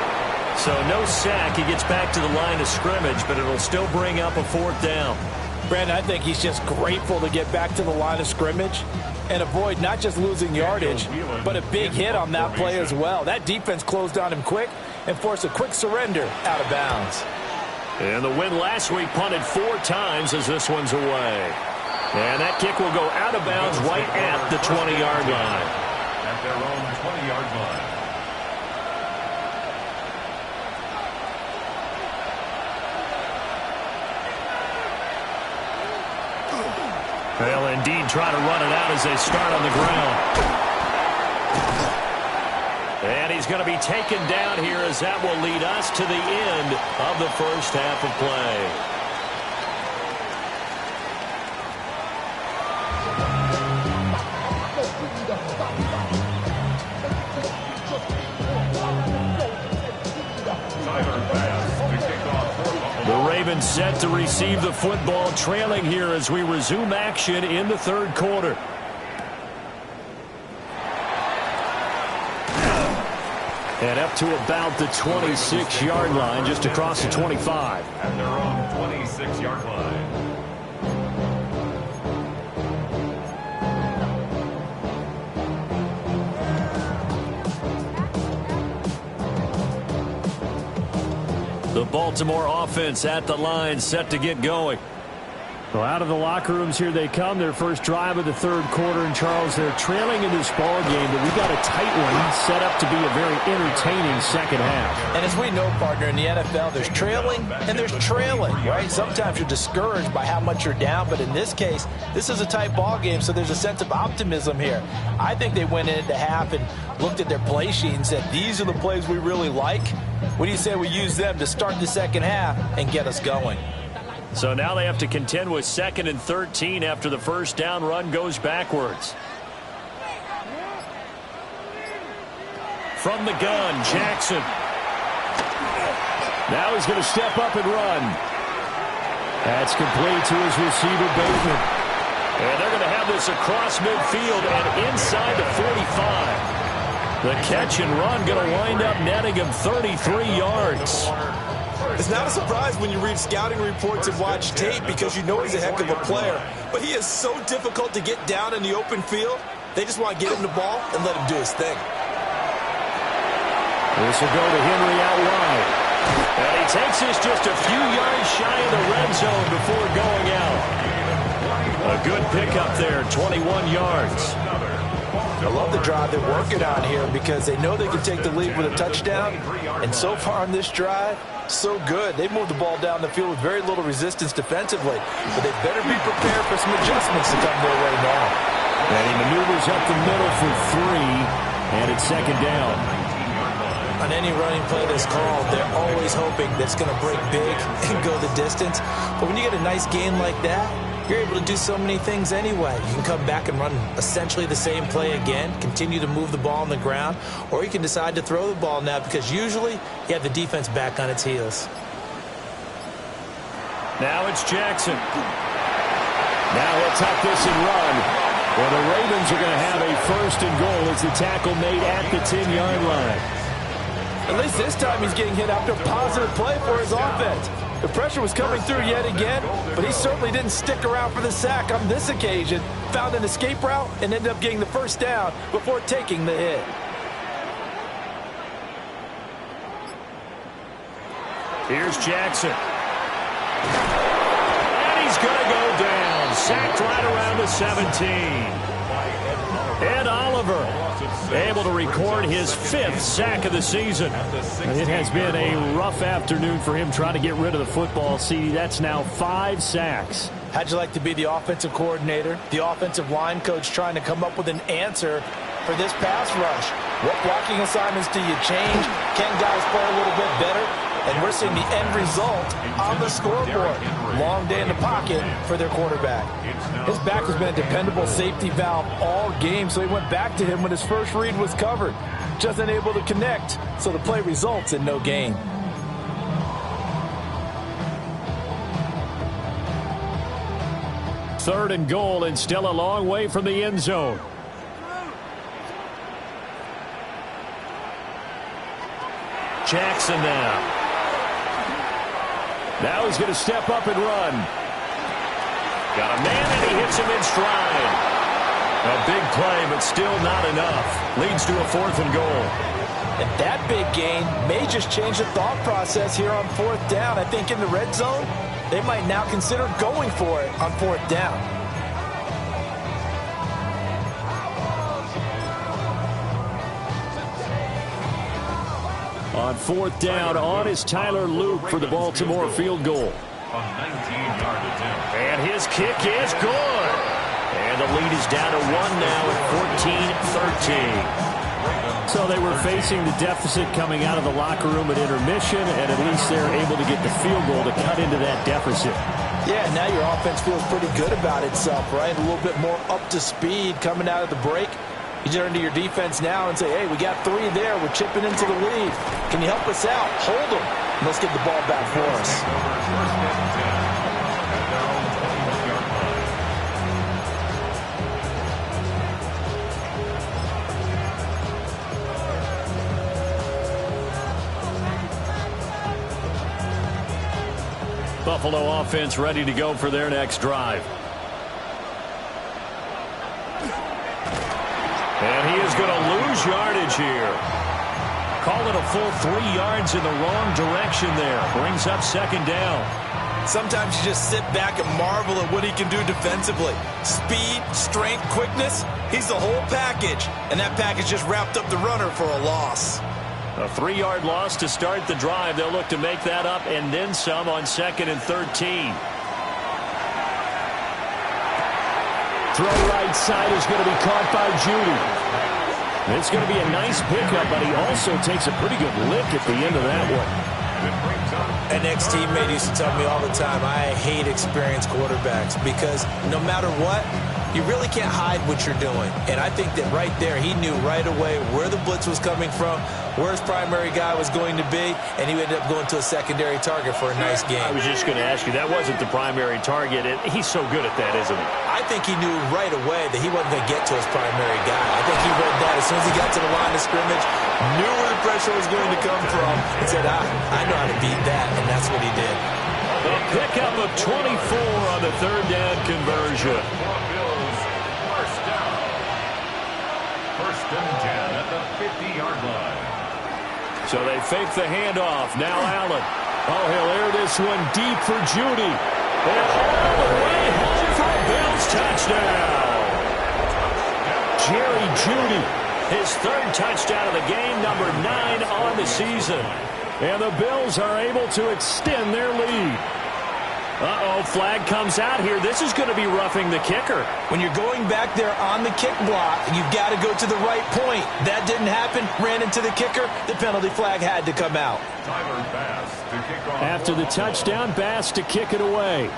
So no sack. He gets back to the line of scrimmage, but it'll still bring up a 4th down. Brandon, I think he's just grateful to get back to the line of scrimmage and avoid not just losing yardage, but a big hit on that play as well. That defense closed on him quick and forced a quick surrender out of bounds. And the win last week punted 4 times as this one's away. And that kick will go out of bounds right at the 20-yard line. At their own 20-yard line. They'll indeed try to run it out as they start on the ground. And he's going to be taken down here as that will lead us to the end of the first half of play. The Ravens set to receive the football, trailing here as we resume action in the third quarter. And up to about the 26-yard line, just across the 25. At their own 26-yard line. The Baltimore offense at the line, set to get going. Well, out of the locker rooms here they come. Their first drive of the third quarter. And, Charles, they're trailing in this ball game, but we got a tight one set up to be a very entertaining second half. And as we know, partner, in the NFL, there's trailing and there's trailing, right? Sometimes you're discouraged by how much you're down, but in this case, this is a tight ball game, so there's a sense of optimism here. I think they went into half and looked at their play sheet and said, these are the plays we really like. What do you say we use them to start the second half and get us going? So now they have to contend with 2nd and 13 after the first down run goes backwards. From the gun, Jackson. Now he's going to step up and run. That's complete to his receiver, Bateman. And they're going to have this across midfield and inside the 45. The catch and run going to wind up netting him 33 yards. It's not a surprise when you read scouting reports and watch tape because you know he's a heck of a player. But he is so difficult to get down in the open field. They just want to get him the ball and let him do his thing. This will go to Henry out wide. And he takes this just a few yards shy of the red zone before going out. A good pickup there, 21 yards. I love the drive they're working on here because they know they can take the lead with a touchdown. And so far on this drive, so good. They moved the ball down the field with very little resistance defensively. But they better be prepared for some adjustments to come their way now. And he maneuvers up the middle for 3, and it's second down. On any running play that's called, they're always hoping that it's going to break big and go the distance. But when you get a nice gain like that, you're able to do so many things anyway. You can come back and run essentially the same play again, continue to move the ball on the ground, or you can decide to throw the ball now because usually you have the defense back on its heels. Now it's Jackson. Now he'll tuck this and run. Well, the Ravens are going to have a first and goal as the tackle made at the 10-yard line. At least this time he's getting hit after a positive play for his offense. The pressure was coming through yet again, but he certainly didn't stick around for the sack on this occasion. Found an escape route and ended up getting the first down before taking the hit. Here's Jackson. And he's going to go down. Sacked right around the 17. Ed Oliver able to record his 5th sack of the season. It has been a rough afternoon for him trying to get rid of the football. See, that's now 5 sacks. How'd you like to be the offensive coordinator, the offensive line coach trying to come up with an answer for this pass rush? What blocking assignments do you change? Can guys play a little bit better? And we're seeing the end result on the scoreboard. Long day in the pocket for their quarterback. His back has been a dependable safety valve all game, so he went back to him when his first read was covered. Just unable to connect, so the play results in no gain. Third and goal, and still a long way from the end zone. Jackson now. Now he's going to step up and run. Got a man, and he hits him in stride. A big play, but still not enough. Leads to a 4th and goal. And that big gain may just change the thought process here on 4th down. I think in the red zone, they might now consider going for it on 4th down. On 4th down, on is Tyler Luke for the Baltimore field goal. A 19-yard attempt. And his kick is good. And the lead is down to 1 now at 14-13. So they were facing the deficit coming out of the locker room at intermission, and at least they're able to get the field goal to cut into that deficit. Yeah, now your offense feels pretty good about itself, right? A little bit more up to speed coming out of the break. You turn to your defense now and say, hey, we got 3 there. We're chipping into the lead. Can you help us out? Hold them. And let's get the ball back for us. Buffalo offense ready to go for their next drive. And he is going to lose yardage here. Call it a full 3 yards in the wrong direction there. Brings up second down. Sometimes you just sit back and marvel at what he can do defensively. Speed, strength, quickness. He's the whole package. And that package just wrapped up the runner for a loss. A 3-yard loss to start the drive. They'll look to make that up and then some on 2nd and 13. Throw right side is going to be caught by Judy. It's going to be a nice pickup, but he also takes a pretty good lick at the end of that one. An ex-teammate used to tell me all the time, I hate experienced quarterbacks because no matter what, you really can't hide what you're doing. And I think that right there, he knew right away where the blitz was coming from, where his primary guy was going to be, and he ended up going to a secondary target for a nice game. I was just going to ask you, that wasn't the primary target. He's so good at that, isn't he? I think he knew right away that he wasn't going to get to his primary guy. I think he read that as soon as he got to the line of scrimmage, knew where the pressure was going to come from, and said, I know how to beat that, and that's what he did. A pickup of 24 on the 3rd down conversion. First and 10 at the 50-yard line. So they fake the handoff. Now Allen. Oh, he'll air this one deep for Judy. And all the way home for a Bills touchdown. Jerry Judy, his 3rd touchdown of the game, number 9 on the season. And the Bills are able to extend their lead. Uh-oh, flag comes out here. This is going to be roughing the kicker. When you're going back there on the kick block, you've got to go to the right point. That didn't happen. Ran into the kicker. The penalty flag had to come out. Tyler Bass to kick off. After the touchdown, Bass to kick it away.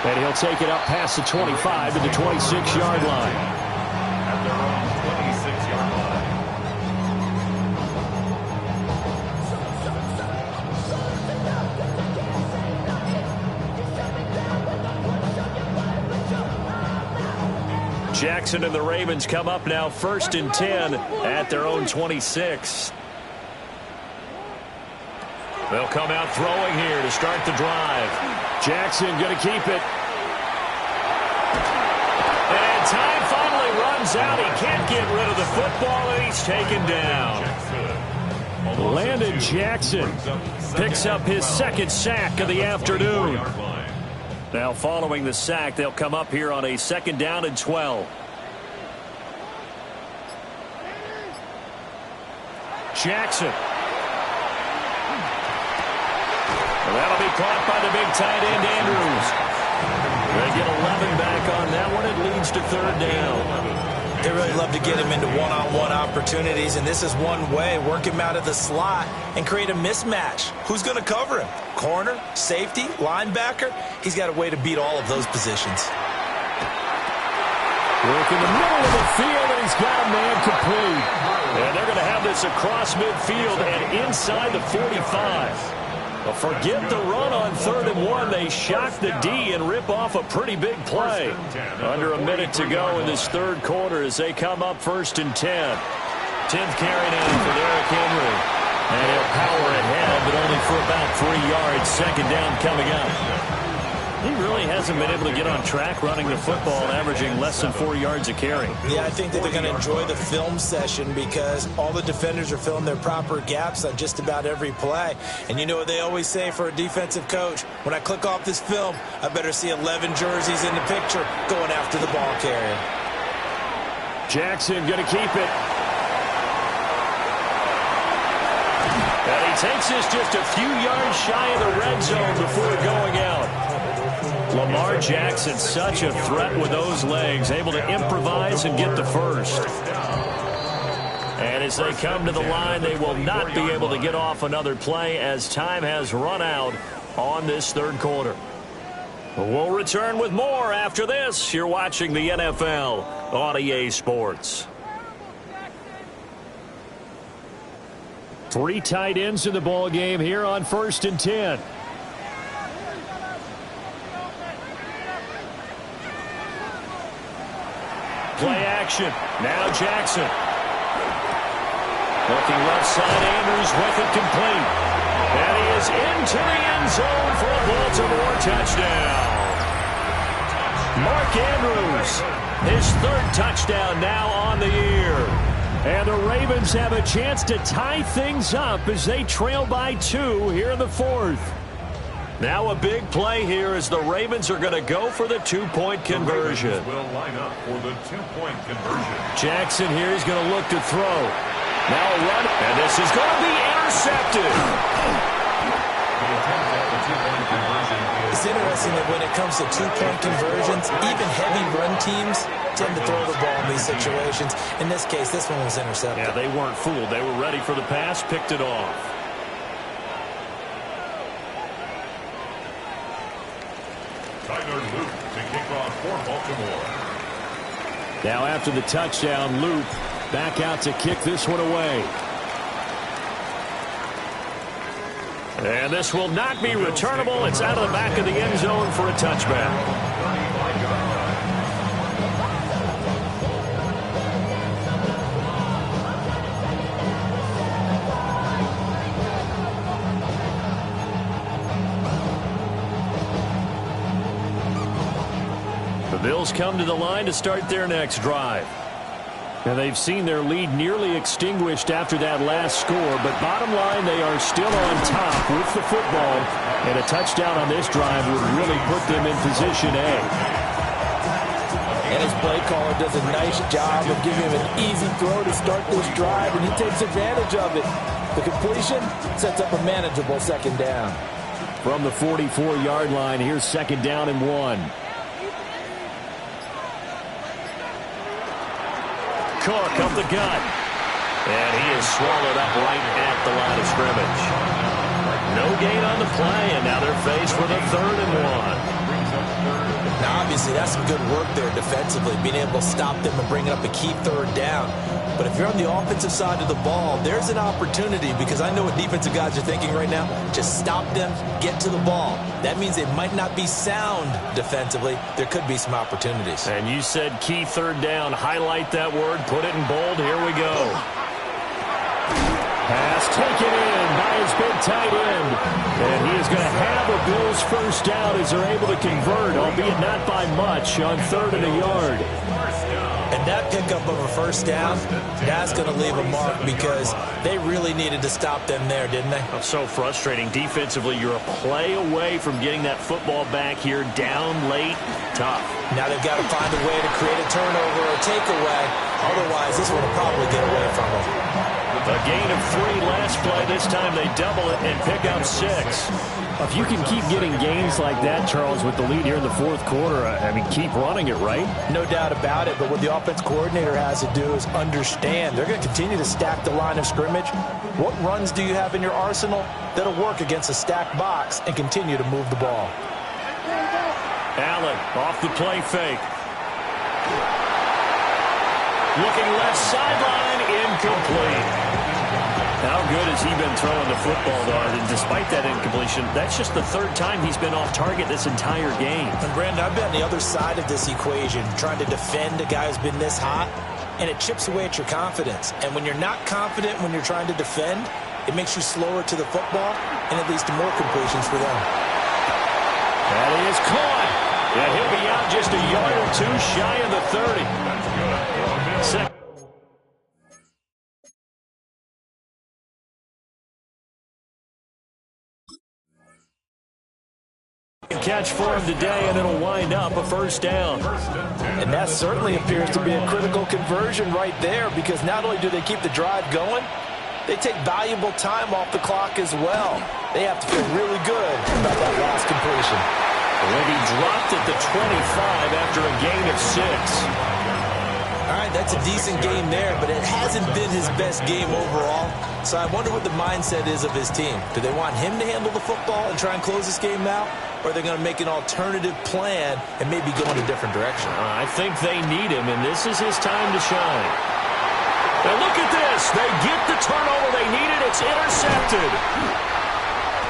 And he'll take it up past the 25 to the 26-yard line. At their own 26-yard line. Jackson and the Ravens come up now 1st and 10 at their own 26. They'll come out throwing here to start the drive. Jackson going to keep it. And time finally runs out. He can't get rid of the football, and he's taken down. Landon Jackson picks up his 2nd sack of the afternoon. Now following the sack, they'll come up here on a 2nd down and 12. Jackson. Well, that'll be caught by the big tight end, Andrews. They get 11 back on that one. It leads to 3rd down. They really love to get him into one-on-one opportunities, and this is one way. Work him out of the slot and create a mismatch. Who's going to cover him? Corner, safety, linebacker? He's got a way to beat all of those positions. Work in the middle of the field, and he's got a man complete. And they're going to have this across midfield and inside the 45. Well, forget the run on 3rd and 1. They shock the D and rip off a pretty big play. Under a minute to go in this 3rd quarter as they come up 1st and 10. 10th carry now for Derrick Henry. And he'll power ahead, but only for about 3 yards. 2nd down coming up. He really hasn't been able to get on track running the football, averaging less than 4 yards a carry. Yeah, I think that they're going to enjoy the film session because all the defenders are filling their proper gaps on just about every play. And you know what they always say for a defensive coach? When I click off this film, I better see 11 jerseys in the picture going after the ball carrier. Jackson going to keep it. takes us just a few yards shy of the red zone before going out. Lamar Jackson, such a threat with those legs, able to improvise and get the first. And as they come to the line, they will not be able to get off another play as time has run out on this third quarter. We'll return with more after this. You're watching the NFL on EA Sports. 3 tight ends in the ball game here on 1st and 10. Play action. Now Jackson. Looking left side, Andrews with it complete. And he is into the end zone for a Baltimore touchdown. Mark Andrews, his 3rd touchdown now on the year. And the Ravens have a chance to tie things up as they trail by 2 here in the 4th. Now a big play here as the Ravens are going to go for the 2-point conversion. Will line up for the 2-point conversion. Jackson here is going to look to throw. Now a run, and this is going to be intercepted. It's interesting that when it comes to 2-point conversions, even heavy run teams tend to throw the ball in these situations. In this case, this one was intercepted. Yeah, they weren't fooled. They were ready for the pass, picked it off. Tyler Luke to kick off for Baltimore. Now after the touchdown, Loop back out to kick this one away. And this will not be returnable. It's out of the back of the end zone for a touchback. The Bills come to the line to start their next drive. And they've seen their lead nearly extinguished after that last score, but bottom line, they are still on top with the football, and a touchdown on this drive would really put them in position A. And his play caller does a nice job of giving him an easy throw to start this drive, and he takes advantage of it. The completion sets up a manageable 2nd down. From the 44-yard line, here's 2nd down and 1. Cook up the gut. And he is swallowed up right at the line of scrimmage. No gain on the play, and now they're faced with a 3rd and 1. Now, obviously, that's some good work there defensively, being able to stop them and bringing up a key 3rd down. But if you're on the offensive side of the ball, there's an opportunity, because I know what defensive guys are thinking right now. Just stop them, get to the ball. That means they might not be sound defensively. There could be some opportunities. And you said key 3rd down. Highlight that word. Put it in bold. Here we go. Pass taken in by his big tight end. And he is going to have a Bills 1st down as they're able to convert, albeit not by much, on 3rd and a yard. And that pickup of a 1st down, that's going to leave a mark, because they really needed to stop them there, didn't they? That's so frustrating. Defensively, you're a play away from getting that football back here, down late, tough. Now they've got to find a way to create a turnover or takeaway. Otherwise, this one will probably get away from them. A gain of 3 last play. This time they double it and pick up 6. If you can keep getting gains like that, Charles, with the lead here in the 4th quarter, I mean, keep running it, right? No doubt about it, but what the offense coordinator has to do is understand they're going to continue to stack the line of scrimmage. What runs do you have in your arsenal that'll work against a stacked box and continue to move the ball? Allen off the play fake. Looking left sideline, incomplete. How good has he been throwing the football, though? And despite that incompletion, that's just the 3rd time he's been off target this entire game. And Brandon, I've been on the other side of this equation, trying to defend a guy who's been this hot, and it chips away at your confidence. And when you're not confident when you're trying to defend, it makes you slower to the football, and it leads to more completions for them. That is caught. And he'll be out just a yard or 2 shy of the 30. Catch for him today, and it'll wind up a 1st down. And that certainly appears to be a critical conversion right there, because not only do they keep the drive going, they take valuable time off the clock as well. They have to feel really good about that last completion. And he dropped at the 25 after a gain of 6. All right, that's a decent game there, but it hasn't been his best game overall. So I wonder what the mindset is of his team. Do they want him to handle the football and try and close this game out? Or are they going to make an alternative plan and maybe go in a different direction? I think they need him, and this is his time to shine. Now look at this. They get the turnover they needed. It's intercepted.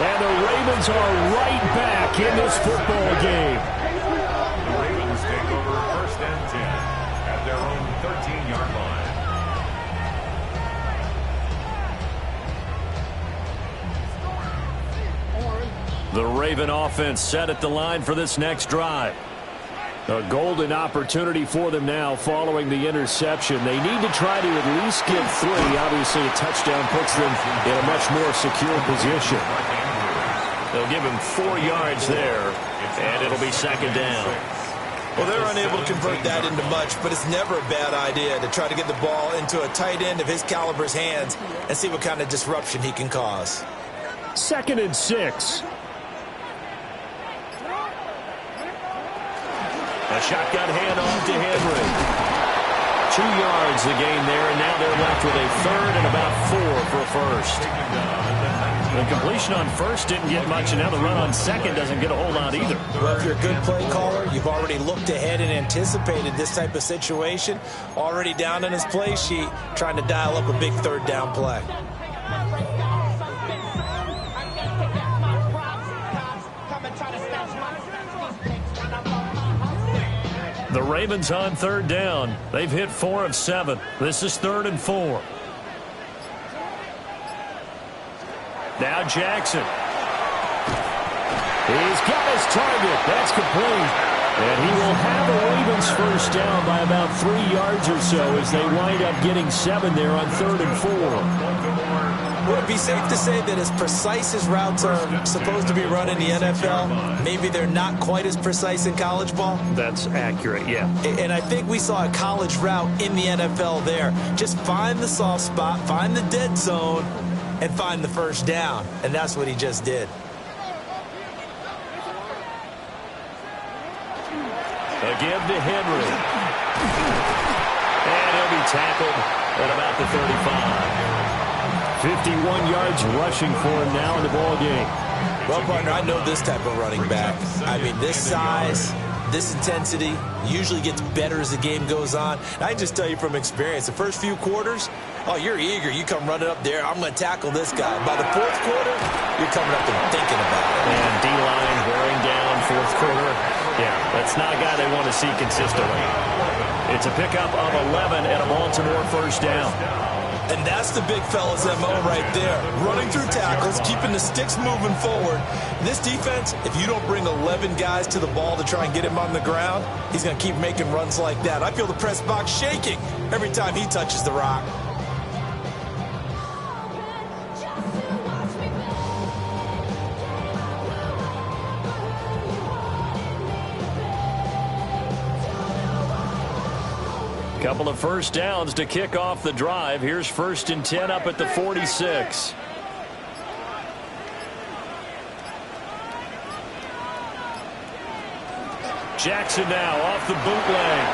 And the Ravens are right back in this football game. The Ravens take over 1st and 10 at their own 13-yard line. The Raven offense set at the line for this next drive. A golden opportunity for them now following the interception. They need to try to at least get 3. Obviously, a touchdown puts them in a much more secure position. They'll give him 4 yards there, and it'll be 2nd down. Well, they're unable to convert that into much, but it's never a bad idea to try to get the ball into a tight end of his caliber's hands and see what kind of disruption he can cause. 2nd and 6. A shotgun handoff to Henry. 2 yards the gain there, and now they're left with a 3rd and about 4 for a first. The completion on 1st didn't get much, and now the run on 2nd doesn't get a whole lot either. Well, if you're a good play caller, you've already looked ahead and anticipated this type of situation. Already down in his play sheet, trying to dial up a big 3rd down play. The Ravens on 3rd down. They've hit 4 of 7. This is 3rd and 4. Now Jackson. He's got his target. That's complete. And he will have the Ravens 1st down by about 3 yards or so as they wind up getting 7 there on 3rd and 4. Would it be safe to say that as precise as routes are supposed to be run in the NFL, maybe they're not quite as precise in college ball? That's accurate, yeah. And I think we saw a college route in the NFL there. Just find the soft spot, find the dead zone, and find the 1st down. And that's what he just did. A give to Henry. And he'll be tackled at about the 35. 51 yards rushing for him now in the ball game. Well, partner, I know this type of running back. I mean, this size, this intensity usually gets better as the game goes on. And I can just tell you from experience, the first few quarters, oh, you're eager. You come running up there. I'm going to tackle this guy. By the 4th quarter, you're coming up and thinking about it. And D-line wearing down 4th quarter. Yeah, that's not a guy they want to see consistently. It's a pickup of 11 and a Baltimore 1st down. And that's the big fella's MO right there. Running through tackles, keeping the sticks moving forward. This defense, if you don't bring 11 guys to the ball to try and get him on the ground, he's going to keep making runs like that. I feel the press box shaking every time he touches the rock. Couple of 1st downs to kick off the drive. Here's 1st and 10 up at the 46. Jackson now off the bootleg.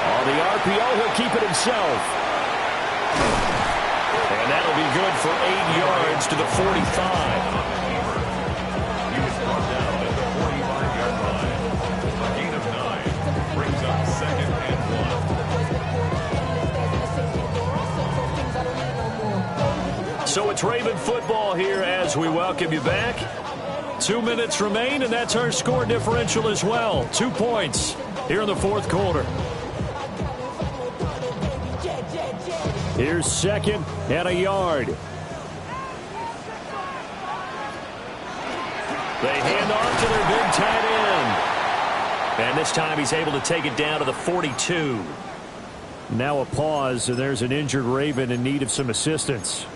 On the RPO, he'll keep it himself. And that'll be good for 8 yards to the 45. He was brought down at the 45-yard line. A gain of 9 brings up 2nd and 1. So it's Raven football here as we welcome you back. 2 minutes remain, and that's our score differential as well. 2 points here in the 4th quarter. Here's 2nd and a yard. They hand off to their big tight end. And this time he's able to take it down to the 42. Now a pause, and there's an injured Raven in need of some assistance.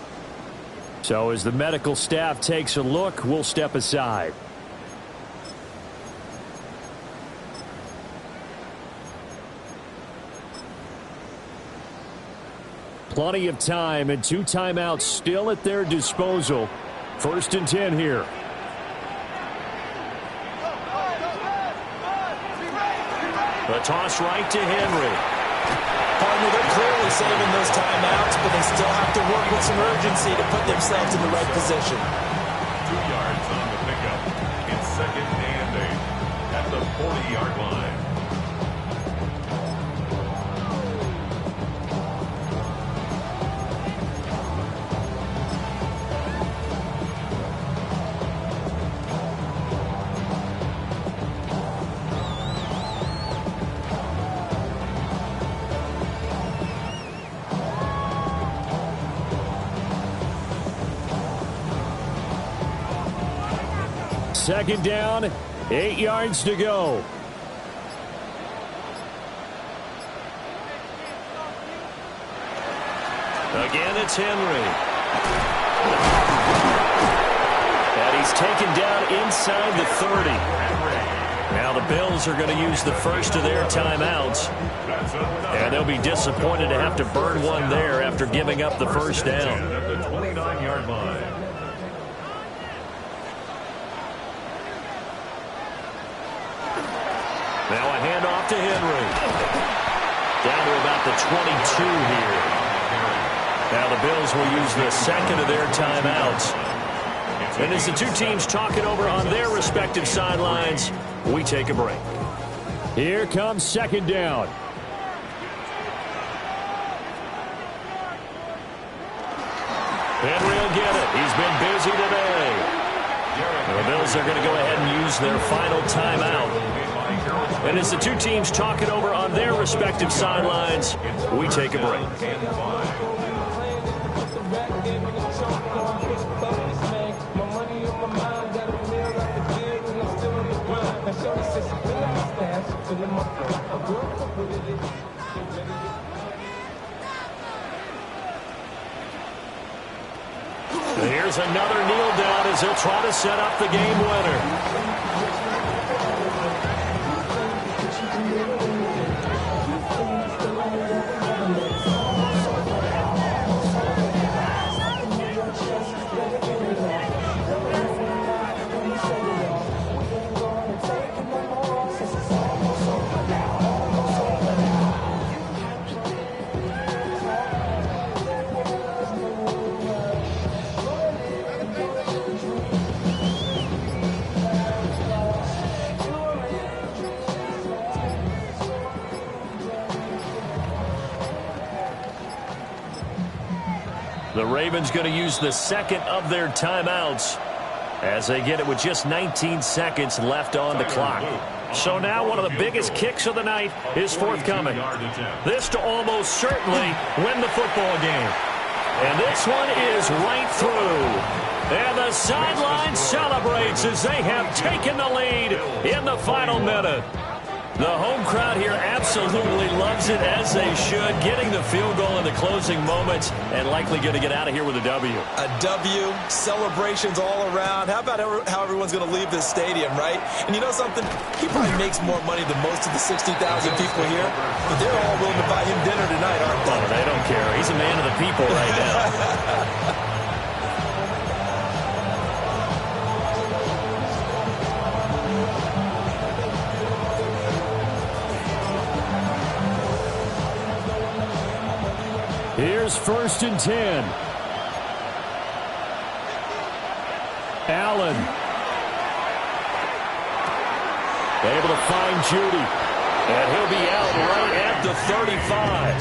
So as the medical staff takes a look, we'll step aside. Plenty of time and 2 timeouts still at their disposal. 1st and 10 here. The toss right to Henry. Partner, they're clearly saving those timeouts, but they still have to work with some urgency to put themselves in the right position. 2 yards on the pickup. It's 2nd and 8 at the 40-yard line. Second down, 8 yards to go. Again, it's Henry. And he's taken down inside the 30. Now the Bills are going to use the first of their timeouts. And they'll be disappointed to have to burn one there after giving up the first down. At the 29-yard line. Now a handoff to Henry. Down to about the 22 here. Now the Bills will use the second of their timeouts. And as the two teams talk it over on their respective sidelines, we take a break. Here comes 2nd down. Henry will get it. He's been busy today. The Bills are going to go ahead and use their final timeout. And as the two teams talk it over on their respective sidelines, we take a break. Here's another kneel down as he'll try to set up the game winner. The Ravens going to use the second of their timeouts as they get it with just 19 seconds left on the clock. So now one of the biggest kicks of the night is forthcoming. This to almost certainly win the football game. And this one is right through. And the sideline celebrates as they have taken the lead in the final minute. The home crowd here absolutely loves it, as they should, getting the field goal in the closing moments and likely going to get out of here with a W. A W, celebrations all around. How about how everyone's going to leave this stadium, right? And you know something? He probably makes more money than most of the 60,000 people here, but they're all willing to buy him dinner tonight, aren't they? Oh, they don't care. He's a man of the people right now. Here's 1st and 10. Allen. Able to find Judy. And he'll be out right at the 35.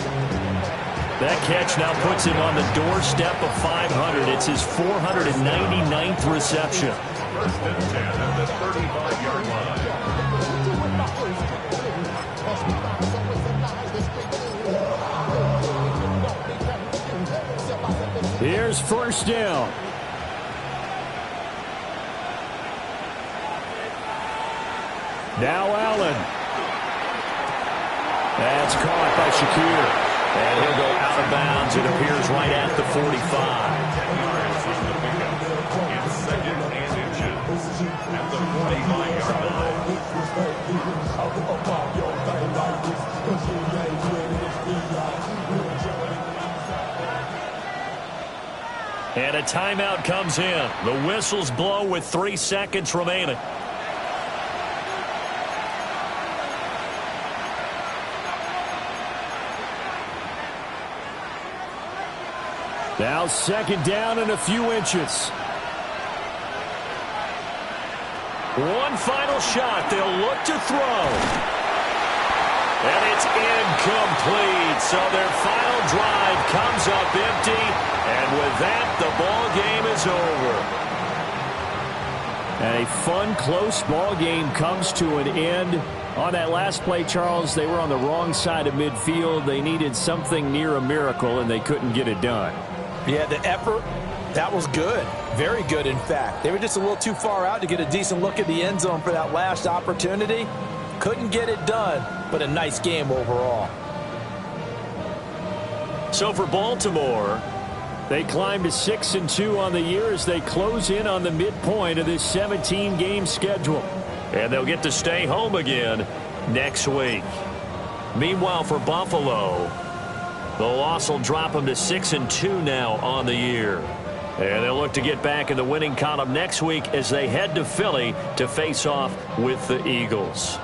That catch now puts him on the doorstep of 500. It's his 499th reception. 1st and 10 at the 35-yard line. Here's 1st down. Now Allen. That's caught by Shakir. And he'll go out of bounds. It appears right at the 45. 10 yards on the pickup. It's 2nd and inches at the 45-yard line. And a timeout comes in. The whistles blow with 3 seconds remaining. Now 2nd down and a few inches. One final shot. They'll look to throw. And it's incomplete. So their final drive comes up empty. And with that, the ball game is over. And a fun, close ball game comes to an end. On that last play, Charles, they were on the wrong side of midfield. They needed something near a miracle, and they couldn't get it done. Yeah, the effort, that was good. Very good, in fact. They were just a little too far out to get a decent look at the end zone for that last opportunity. Couldn't get it done, but a nice game overall. So for Baltimore, they climb to 6-2 on the year as they close in on the midpoint of this 17-game schedule. And they'll get to stay home again next week. Meanwhile, for Buffalo, the loss will drop them to 6-2 now on the year. And they'll look to get back in the winning column next week as they head to Philly to face off with the Eagles.